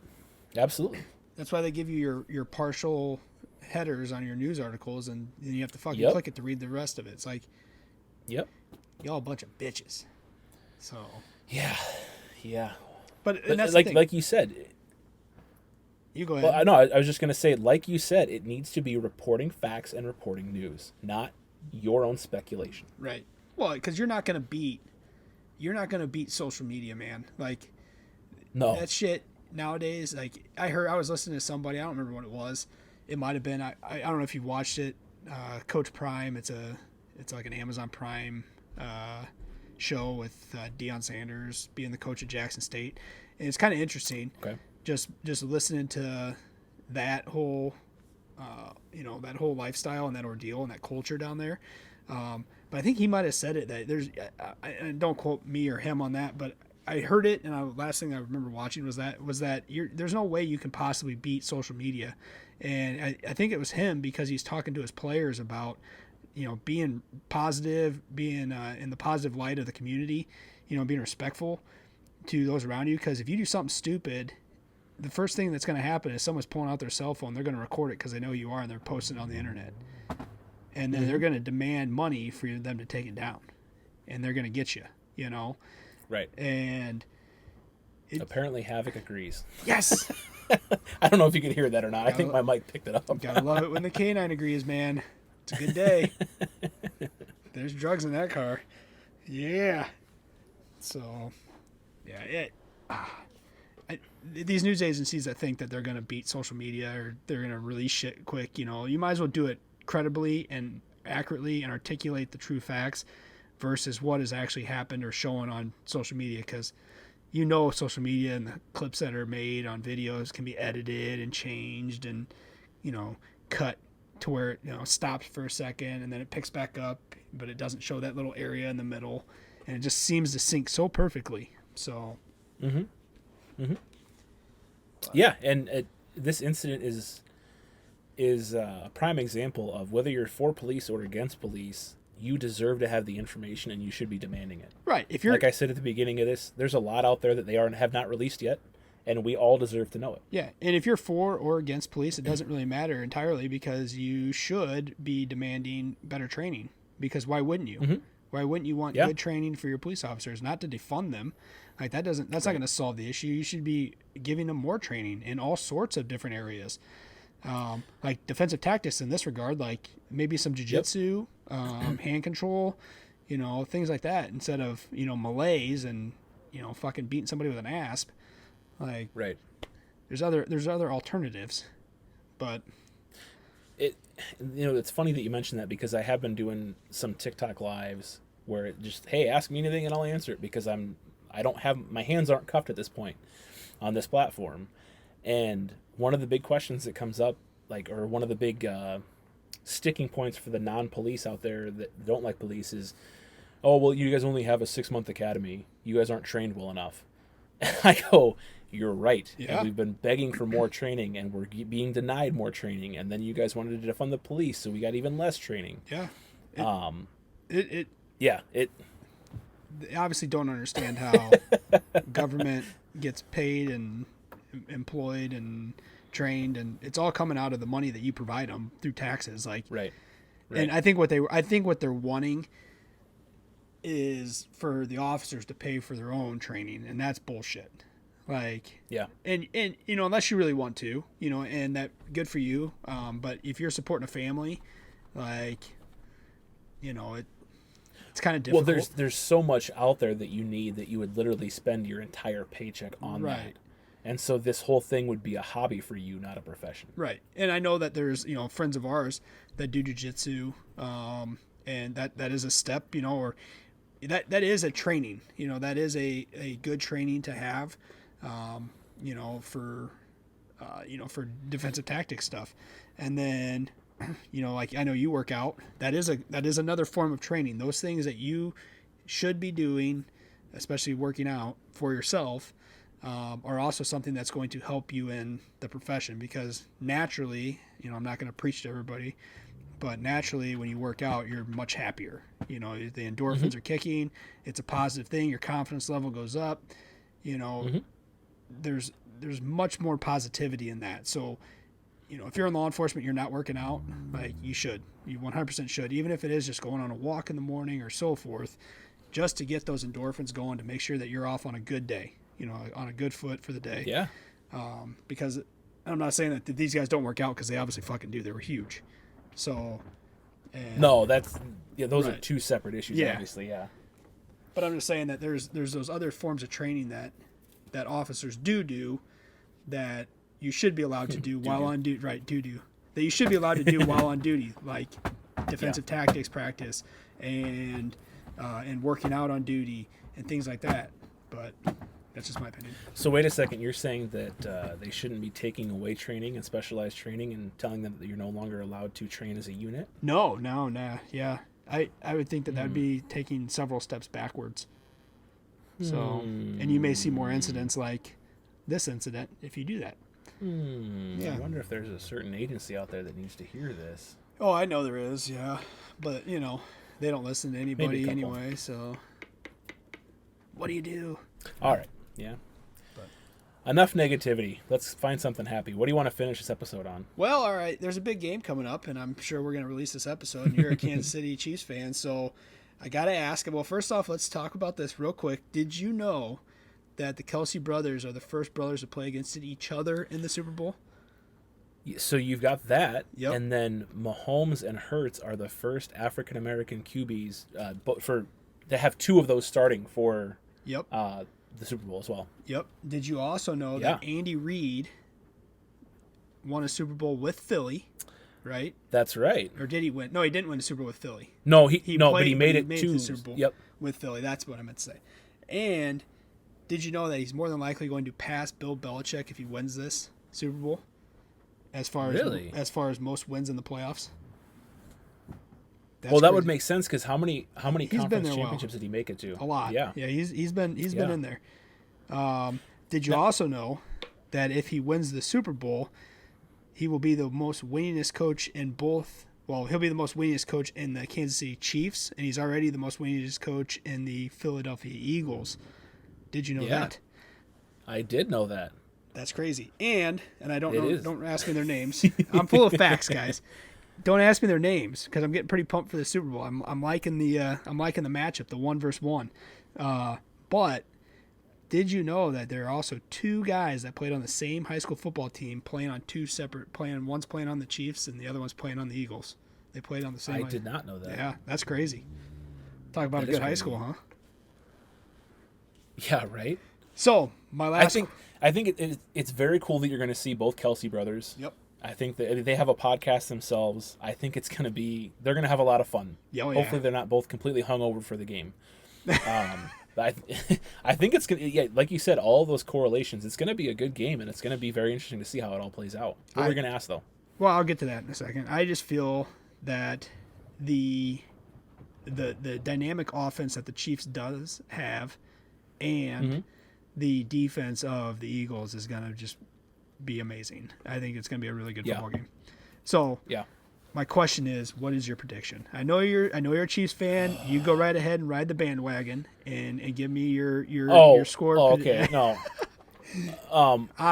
A: Absolutely.
B: That's why they give you your partial headers on your news articles, and then you have to fucking click it to read the rest of it. It's like, y'all a bunch of bitches. So
A: Yeah.
B: but and that's the
A: like
B: thing.
A: like you said.
B: You go ahead.
A: Well, I know. I was just gonna say, like you said, it needs to be reporting facts and reporting news, not your own speculation.
B: Right. Well, because you're not gonna beat social media, man. Like
A: No.
B: that shit nowadays. Like I was listening to somebody. I don't remember what it was. It might have been. I don't know if you watched it. Coach Prime. It's like an Amazon Prime show with Deion Sanders being the coach at Jackson State, and it's kind of interesting.
A: Okay.
B: Just listening to that whole that whole lifestyle and that ordeal and that culture down there. But I think he might have said it that there's and don't quote me or him on that, but I heard it, and last thing I remember watching was that there's no way you can possibly beat social media. And I think it was him, because he's talking to his players about being positive, being in the positive light of the community, being respectful to those around you, because if you do something stupid, the first thing that's going to happen is someone's pulling out their cell phone. They're going to record it because they know you are, and they're posting it on the internet. And then they're going to demand money for them to take it down. And they're going to get you,
A: Right.
B: And
A: Apparently Havoc agrees.
B: yes,
A: I don't know if you can hear that or not. I think my mic picked it up.
B: gotta love it when the canine agrees, man. It's a good day. There's drugs in that car. Yeah. So, yeah, these news agencies that think that they're going to beat social media or they're going to release shit quick, you might as well do it credibly and accurately and articulate the true facts versus what has actually happened or shown on social media, because social media and the clips that are made on videos can be edited and changed and cut to where it stops for a second and then it picks back up, but it doesn't show that little area in the middle, and it just seems to sync so perfectly. So
A: Yeah, and this incident is a prime example of whether you're for police or against police, you deserve to have the information and you should be demanding it.
B: right, if you're
A: Like I said at the beginning of this, there's a lot out there that they have not released yet, and we all deserve to know it.
B: yeah, and if you're for or against police, it doesn't really matter entirely, because you should be demanding better training, because why wouldn't you? Why wouldn't you want good training for your police officers? Not to defund them. Like that's not going to solve the issue. You should be giving them more training in all sorts of different areas. Like defensive tactics in this regard, like maybe some jiu-jitsu, hand control, things like that, instead of, malaise and, fucking beating somebody with an asp. Like,
A: Right.
B: there's other alternatives, but
A: It's funny that you mentioned that, because I have been doing some TikTok lives where it just, hey, ask me anything and I'll answer it, because I don't have, my hands aren't cuffed at this point on this platform. And one of the big questions that comes up, or one of the big sticking points for the non-police out there that don't like police is, oh, well, you guys only have a 6-month academy. You guys aren't trained well enough. And I go, you're right.
B: Yeah.
A: And we've been begging for more training, and we're being denied more training. And then you guys wanted to defund the police, so we got even less training.
B: yeah,
A: They
B: obviously don't understand how government gets paid and employed and trained, and it's all coming out of the money that you provide them through taxes. Like,
A: Right.
B: and I think what they're wanting is for the officers to pay for their own training, and that's bullshit. Like,
A: Yeah.
B: and unless you really want to, and that good for you. But if you're supporting a family, like, it's kind of difficult.
A: Well, there's so much out there that you need that you would literally spend your entire paycheck on that.
B: Right.
A: And so this whole thing would be a hobby for you, not a profession.
B: Right. And I know that there's, friends of ours that do jiu-jitsu, and that is a step, or that is a training, that is a good training to have, for defensive tactics stuff. And then, like I know you work out, that is another form of training. Those things that you should be doing, especially working out for yourself, are also something that's going to help you in the profession, because naturally, I'm not going to preach to everybody, but naturally when you work out, you're much happier. The endorphins are kicking. It's a positive thing. Your confidence level goes up. There's much more positivity in that. So, if you're in law enforcement, you're not working out, like you should. You 100% should, even if it is just going on a walk in the morning or so forth, just to get those endorphins going to make sure that you're off on a good day, on a good foot for the day.
A: Yeah.
B: Because I'm not saying that these guys don't work out, because they obviously fucking do. They were huge. So.
A: No, those are
B: Right.
A: two separate issues,
B: Yeah.
A: obviously, yeah.
B: But I'm just saying that there's those other forms of training that officers do that you should be allowed to do while on duty. Right, do that you should be allowed to do while on duty, like defensive tactics practice and working out on duty and things like that. But that's just my opinion.
A: So wait a second, you're saying that they shouldn't be taking away training and specialized training and telling them that you're no longer allowed to train as a unit?
B: No, yeah. I would think that would be taking several steps backwards. So, and you may see more incidents like this incident if you do that.
A: I wonder if there's a certain agency out there that needs to hear this.
B: Oh, I know there is, yeah. But, they don't listen to anybody
A: couple.
B: anyway, so what do you do?
A: All right, yeah. Enough negativity. Let's find something happy. What do you want to finish this episode on?
B: Well, all right, there's a big game coming up, and I'm sure we're going to release this episode, and you're a Kansas City Chiefs fan, so I got to ask. Well, first off, let's talk about this real quick. Did you know that the Kelsey brothers are the first brothers to play against each other in the Super Bowl?
A: So you've got that,
B: Yep.
A: and then Mahomes and Hurts are the first African-American QBs to have two of those starting for
B: Yep.
A: The Super Bowl as well.
B: Yep. Did you also know that Andy Reid won a Super Bowl with Philly, right?
A: That's right.
B: Or did he win? No, he didn't win a Super Bowl with Philly.
A: No, but
B: played-
A: he made
B: but
A: it
B: made
A: to
B: the Super Bowl
A: Yep.
B: with Philly. That's what I meant to say. And did you know that he's more than likely going to pass Bill Belichick if he wins this Super Bowl? As far as most wins in the playoffs.
A: Well, that would make sense because how many
B: He's been
A: conference
B: there
A: championships did he make it to?
B: a lot.
A: Yeah.
B: Yeah, he's been in there. Did you also know that if he wins the Super Bowl, he will be the most winningest coach in both? Well, he'll be the most winningest coach in the Kansas City Chiefs, and he's already the most winningest coach in the Philadelphia Eagles. Did you know that?
A: I did know that.
B: That's crazy. And I don't
A: It
B: know.
A: is.
B: Don't ask me their names. I'm full of facts, guys. Don't ask me their names because I'm getting pretty pumped for the Super Bowl. I'm liking the matchup, the 1-versus-1. But did you know that there are also two guys that played on the same high school football team playing on two separate one's playing on the Chiefs and the other one's playing on the Eagles. They played on the same.
A: I did not know that.
B: Yeah, that's crazy. Talk about
A: That
B: a
A: is
B: good high
A: crazy.
B: school, huh?
A: Yeah, right.
B: So my last.
A: I think it's very cool that you're going to see both Kelsey brothers.
B: Yep.
A: I think that they have a podcast themselves. I think they're going to have a lot of fun.
B: Oh, yeah.
A: Hopefully they're not both completely hungover for the game. But I think it's going to, like you said, all of those correlations, it's going to be a good game, and it's going to be very interesting to see how it all plays out. What were you going to ask, though?
B: Well, I'll get to that in a second. I just feel that the dynamic offense that the Chiefs does have and the defense of the Eagles is going to just be amazing. I think it's going to be a really good football game. So, my question is, what is your prediction? I know you're a Chiefs fan. You go right ahead and ride the bandwagon and give me your score.
A: Oh, okay. No.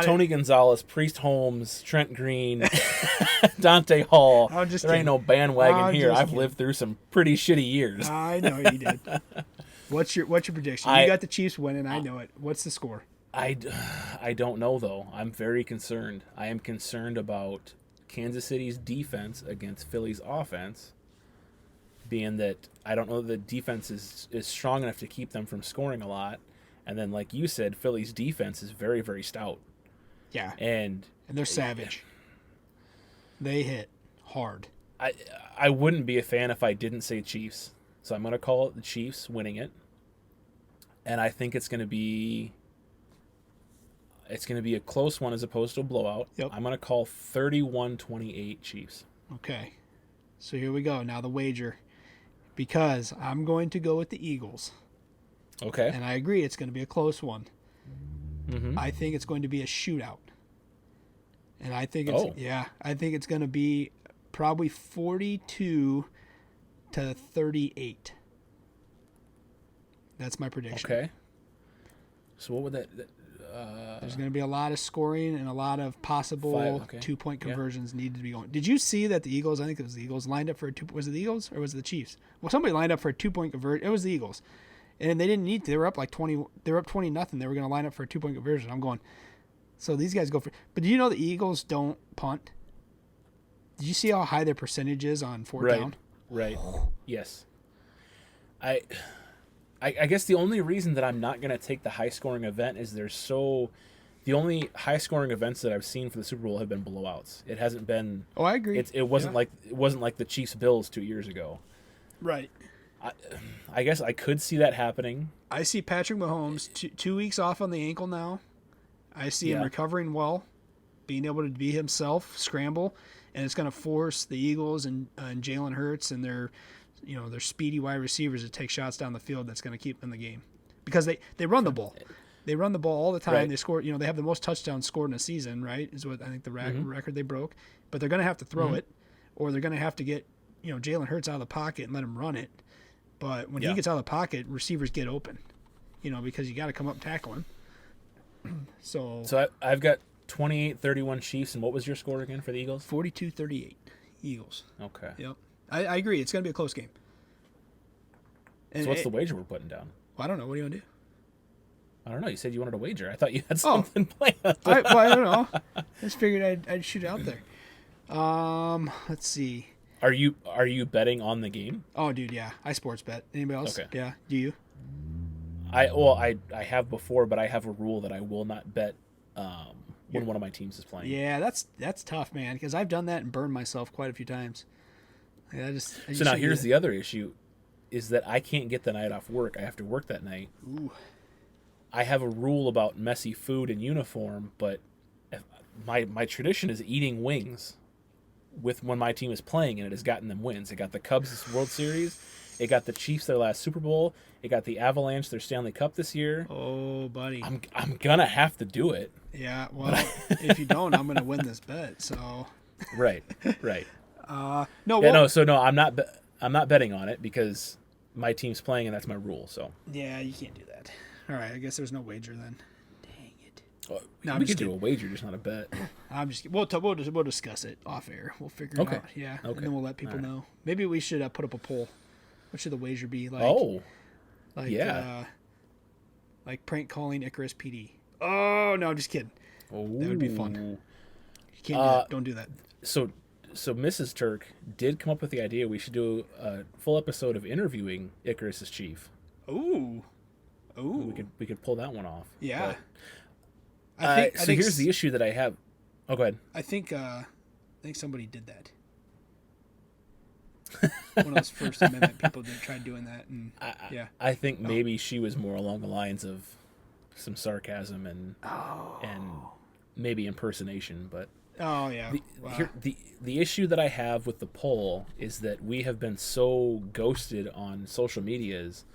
A: Tony Gonzalez, Priest Holmes, Trent Green, Dante Hall.
B: I'm just
A: there ain't
B: kidding.
A: no bandwagon
B: I'm
A: here.
B: just
A: I've
B: kidding.
A: lived through some pretty shitty years.
B: I know you did. What's your prediction? You got the Chiefs winning. I know it. What's the score?
A: I don't know, though. I'm very concerned. I am concerned about Kansas City's defense against Philly's offense, being that I don't know the defense is strong enough to keep them from scoring a lot. And then, like you said, Philly's defense is very, very stout.
B: Yeah.
A: And
B: they're savage. They hit hard.
A: I wouldn't be a fan if I didn't say Chiefs. So I'm going to call it the Chiefs winning it. And I think it's going to be a close one as opposed to a blowout.
B: Yep.
A: I'm going to call 31-28 Chiefs.
B: Okay. So here we go. Now the wager. Because I'm going to go with the Eagles.
A: Okay.
B: And I agree it's going to be a close one.
A: Mm-hmm.
B: I think it's going to be a shootout. And I think it's going to be probably 42-38. That's my prediction.
A: Okay. So what would that
B: There's going to be a lot of scoring and a lot of possible 2-point conversions needed to be going. Did you see that the Eagles, I think it was the Eagles, lined up for a was it the Eagles or was it the Chiefs? Well, somebody lined up for a 2-point conversion. It was the Eagles. And they didn't need to. They were up like 20. They were up 20-0. They were going to line up for a 2-point conversion. I'm going, so these guys go for. But do you know the Eagles don't punt? Did you see how high their percentage is on fourth down?
F: Right. Yes. I guess the only reason that I'm not going to take the high-scoring event is the only high-scoring events that I've seen for the Super Bowl have been blowouts. It hasn't been.
B: Oh, I agree.
F: It wasn't like the Chiefs Bills 2 years ago.
B: Right.
F: I guess I could see that happening.
B: I see Patrick Mahomes 2 weeks off on the ankle now. I see him recovering well, being able to be himself, scramble, and it's going to force the Eagles and Jalen Hurts and their speedy wide receivers to take shots down the field. That's going to keep them in the game because they run the ball. They run the ball all the time. Right. They score. They have the most touchdowns scored in a season. Right, is what I think the record they broke. But they're going to have to throw it, or they're going to have to get Jalen Hurts out of the pocket and let him run it. But when he gets out of the pocket, receivers get open, because you got to come up and tackle him. So
F: I've got 28-31 Chiefs, and what was your score again for the Eagles?
B: 42-38 Eagles.
F: Okay.
B: Yep. I agree. It's going to be a close game. And
F: so what's the wager we're putting down?
B: Well, I don't know. What do you want to do?
F: I don't know. You said you wanted a wager. I thought you had something planned.
B: I don't know. I just figured I'd shoot it out there. Let's see.
F: Are you betting on the game?
B: Oh, dude, yeah. I sports bet. Anybody else?
F: Okay.
B: Yeah. Do you?
F: I have before, but I have a rule that I will not bet when one of my teams is playing.
B: Yeah, that's tough, man, because I've done that and burned myself quite a few times.
F: So now here's the other issue, is that I can't get the night off work. I have to work that night.
B: Ooh.
F: I have a rule about messy food and uniform, but my tradition is eating wings when my team is playing, and it has gotten them wins. It got the Cubs this World Series. It got the Chiefs their last Super Bowl. It got the Avalanche their Stanley Cup this year.
B: Oh, buddy.
F: I'm gonna have to do it.
B: Yeah, well, if you don't, I'm gonna win this bet. So.
F: Right.
B: No.
F: Yeah, no. I'm not betting on it because my team's playing, and that's my rule. So.
B: Yeah, you can't do that. All right, I guess there's no wager then. Dang it.
F: Well, we could do a wager, just not a bet.
B: I'm just we'll discuss it off air. We'll figure it out. Yeah,
F: okay.
B: And then we'll let people know. Maybe we should put up a poll. What should the wager be? Like prank calling Icarus PD. Oh no, I'm just kidding.
F: Oh,
B: that would be fun. You can't do that. Don't do that.
F: So Mrs. Turk did come up with the idea we should do a full episode of interviewing Icarus's chief.
B: Ooh.
F: We could pull that one off.
B: Yeah.
F: But, I think here's the issue that I have. Oh, go ahead.
B: I think somebody did that. One of those First Amendment people tried doing that, and
F: I think maybe she was more along the lines of some sarcasm and maybe impersonation, but the issue that I have with the poll is that we have been so ghosted on social medias.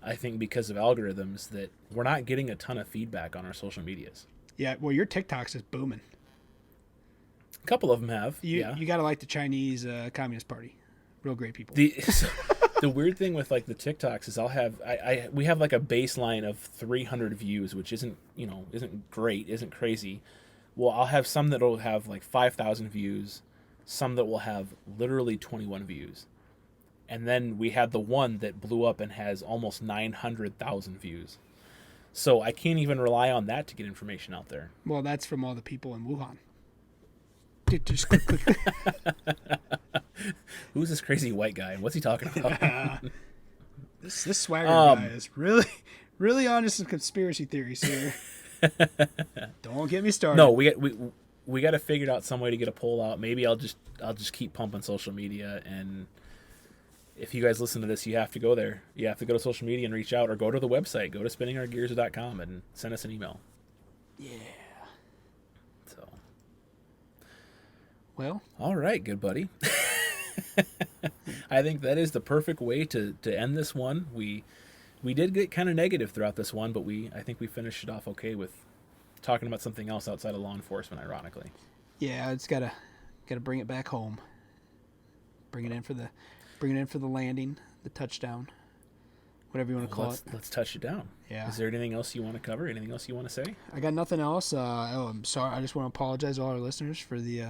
F: I think because of algorithms that we're not getting a ton of feedback on our social medias. Yeah,
B: well, your TikToks is booming.
F: A couple of them have.
B: You got to like the Chinese Communist Party. Real great people.
F: The weird thing with like the TikToks is we have like a baseline of 300 views, which isn't great, isn't crazy. Well, I'll have some that'll have like 5,000 views, some that will have literally 21 views. And then we had the one that blew up and has almost 900,000 views. So I can't even rely on that to get information out there.
B: Well, that's from all the people in Wuhan. Just click.
F: Who's this crazy white guy and what's he talking about?
B: This Swagger guy is really, really on to some conspiracy theories here. Don't get me started.
F: No, we got to figure out some way to get a poll out. Maybe I'll just keep pumping social media, and if you guys listen to this, you have to go there. You have to go to social media and reach out, or go to the website. Go to spinningourgears.com and send us an email.
B: Yeah.
F: So.
B: Well.
F: All right, good buddy. I think that is the perfect way to end this one. We did get kind of negative throughout this one, but I think we finished it off okay with talking about something else outside of law enforcement, ironically.
B: Yeah, it's gotta bring it back home. Bring it in for the landing, the touchdown. whatever you want to call it.
F: Let's touch it down.
B: Yeah.
F: Is there anything else you want to cover? Anything else you want to say?
B: I got nothing else. I'm sorry. I just want to apologize to all our listeners for the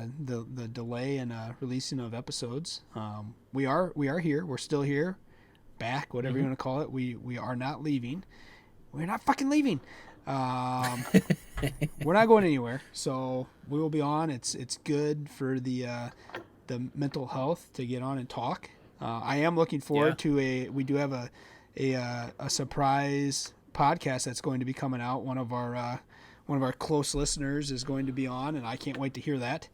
B: delay in releasing of episodes. We are here. We're still here, back, whatever you want to call it. We are not leaving. We're not fucking leaving. We're not going anywhere. So we will be on. It's good for the mental health to get on and talk. I am looking forward to we do have a surprise podcast that's going to be coming out. One of our close listeners is going to be on, and I can't wait to hear that.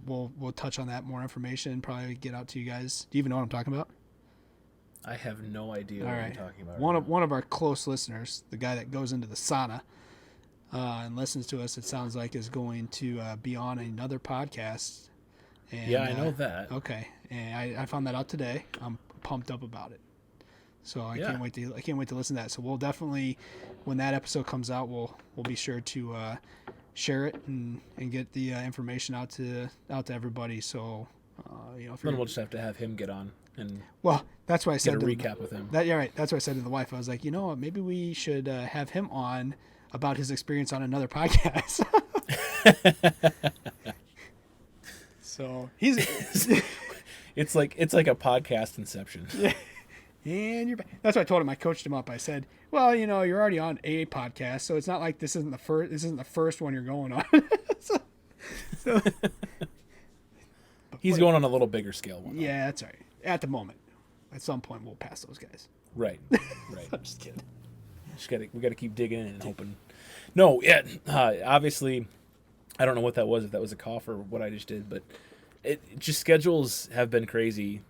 B: We'll touch on that, more information, probably get out to you guys. Do you even know what I'm talking about?
F: I have no idea what you're talking about.
B: One of our close listeners, the guy that goes into the sauna and listens to us, it sounds like is going to be on another podcast. And,
F: I know that.
B: Okay, and I found that out today. I'm pumped up about it. So I can't wait to listen to that. So we'll definitely, when that episode comes out, we'll be sure to share it and get the information out to everybody. So if
F: then we'll just have to have him get on and
B: that's why I said
F: get a recap with him.
B: Right. That's what I said to the wife. I was like, maybe we should have him on about his experience on another podcast. So he's
F: it's like a podcast inception.
B: Yeah. And you're back. That's what I told him. I coached him up. I said, well, you're already on a podcast, so it's not like this isn't the first one you're going on. so
F: he's going on a little bigger scale one.
B: Yeah, that's right. At the moment. At some point we'll pass those guys.
F: Right.
B: I'm just kidding.
F: We gotta keep digging in and hoping. No, obviously I don't know what that was, if that was a cough or what I just did, but it just, schedules have been crazy.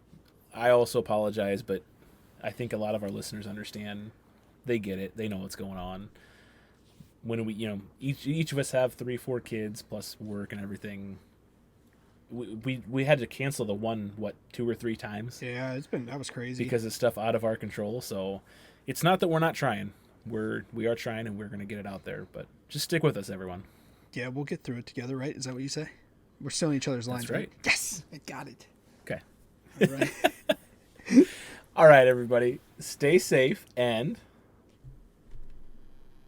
F: I also apologize, but I think a lot of our listeners understand. They get it. They know what's going on. When we, each of us have 3-4 kids plus work and everything. We had to cancel the one 2 or 3 times.
B: Yeah, that was crazy
F: because of stuff out of our control. So it's not that we're not trying. We are trying, and we're going to get it out there. But just stick with us, everyone.
B: Yeah, we'll get through it together, right? Is that what you say? We're still in each other's lines,
F: That's right?
B: Yes, I got it.
F: Okay.
B: All right.
F: All right, everybody. Stay safe and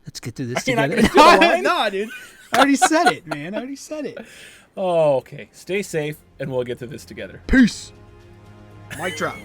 B: let's get through this
F: together.
B: No, dude. I already said it, man. I already said it.
F: Oh, okay. Stay safe, and we'll get through this together.
B: Peace. Mic drop.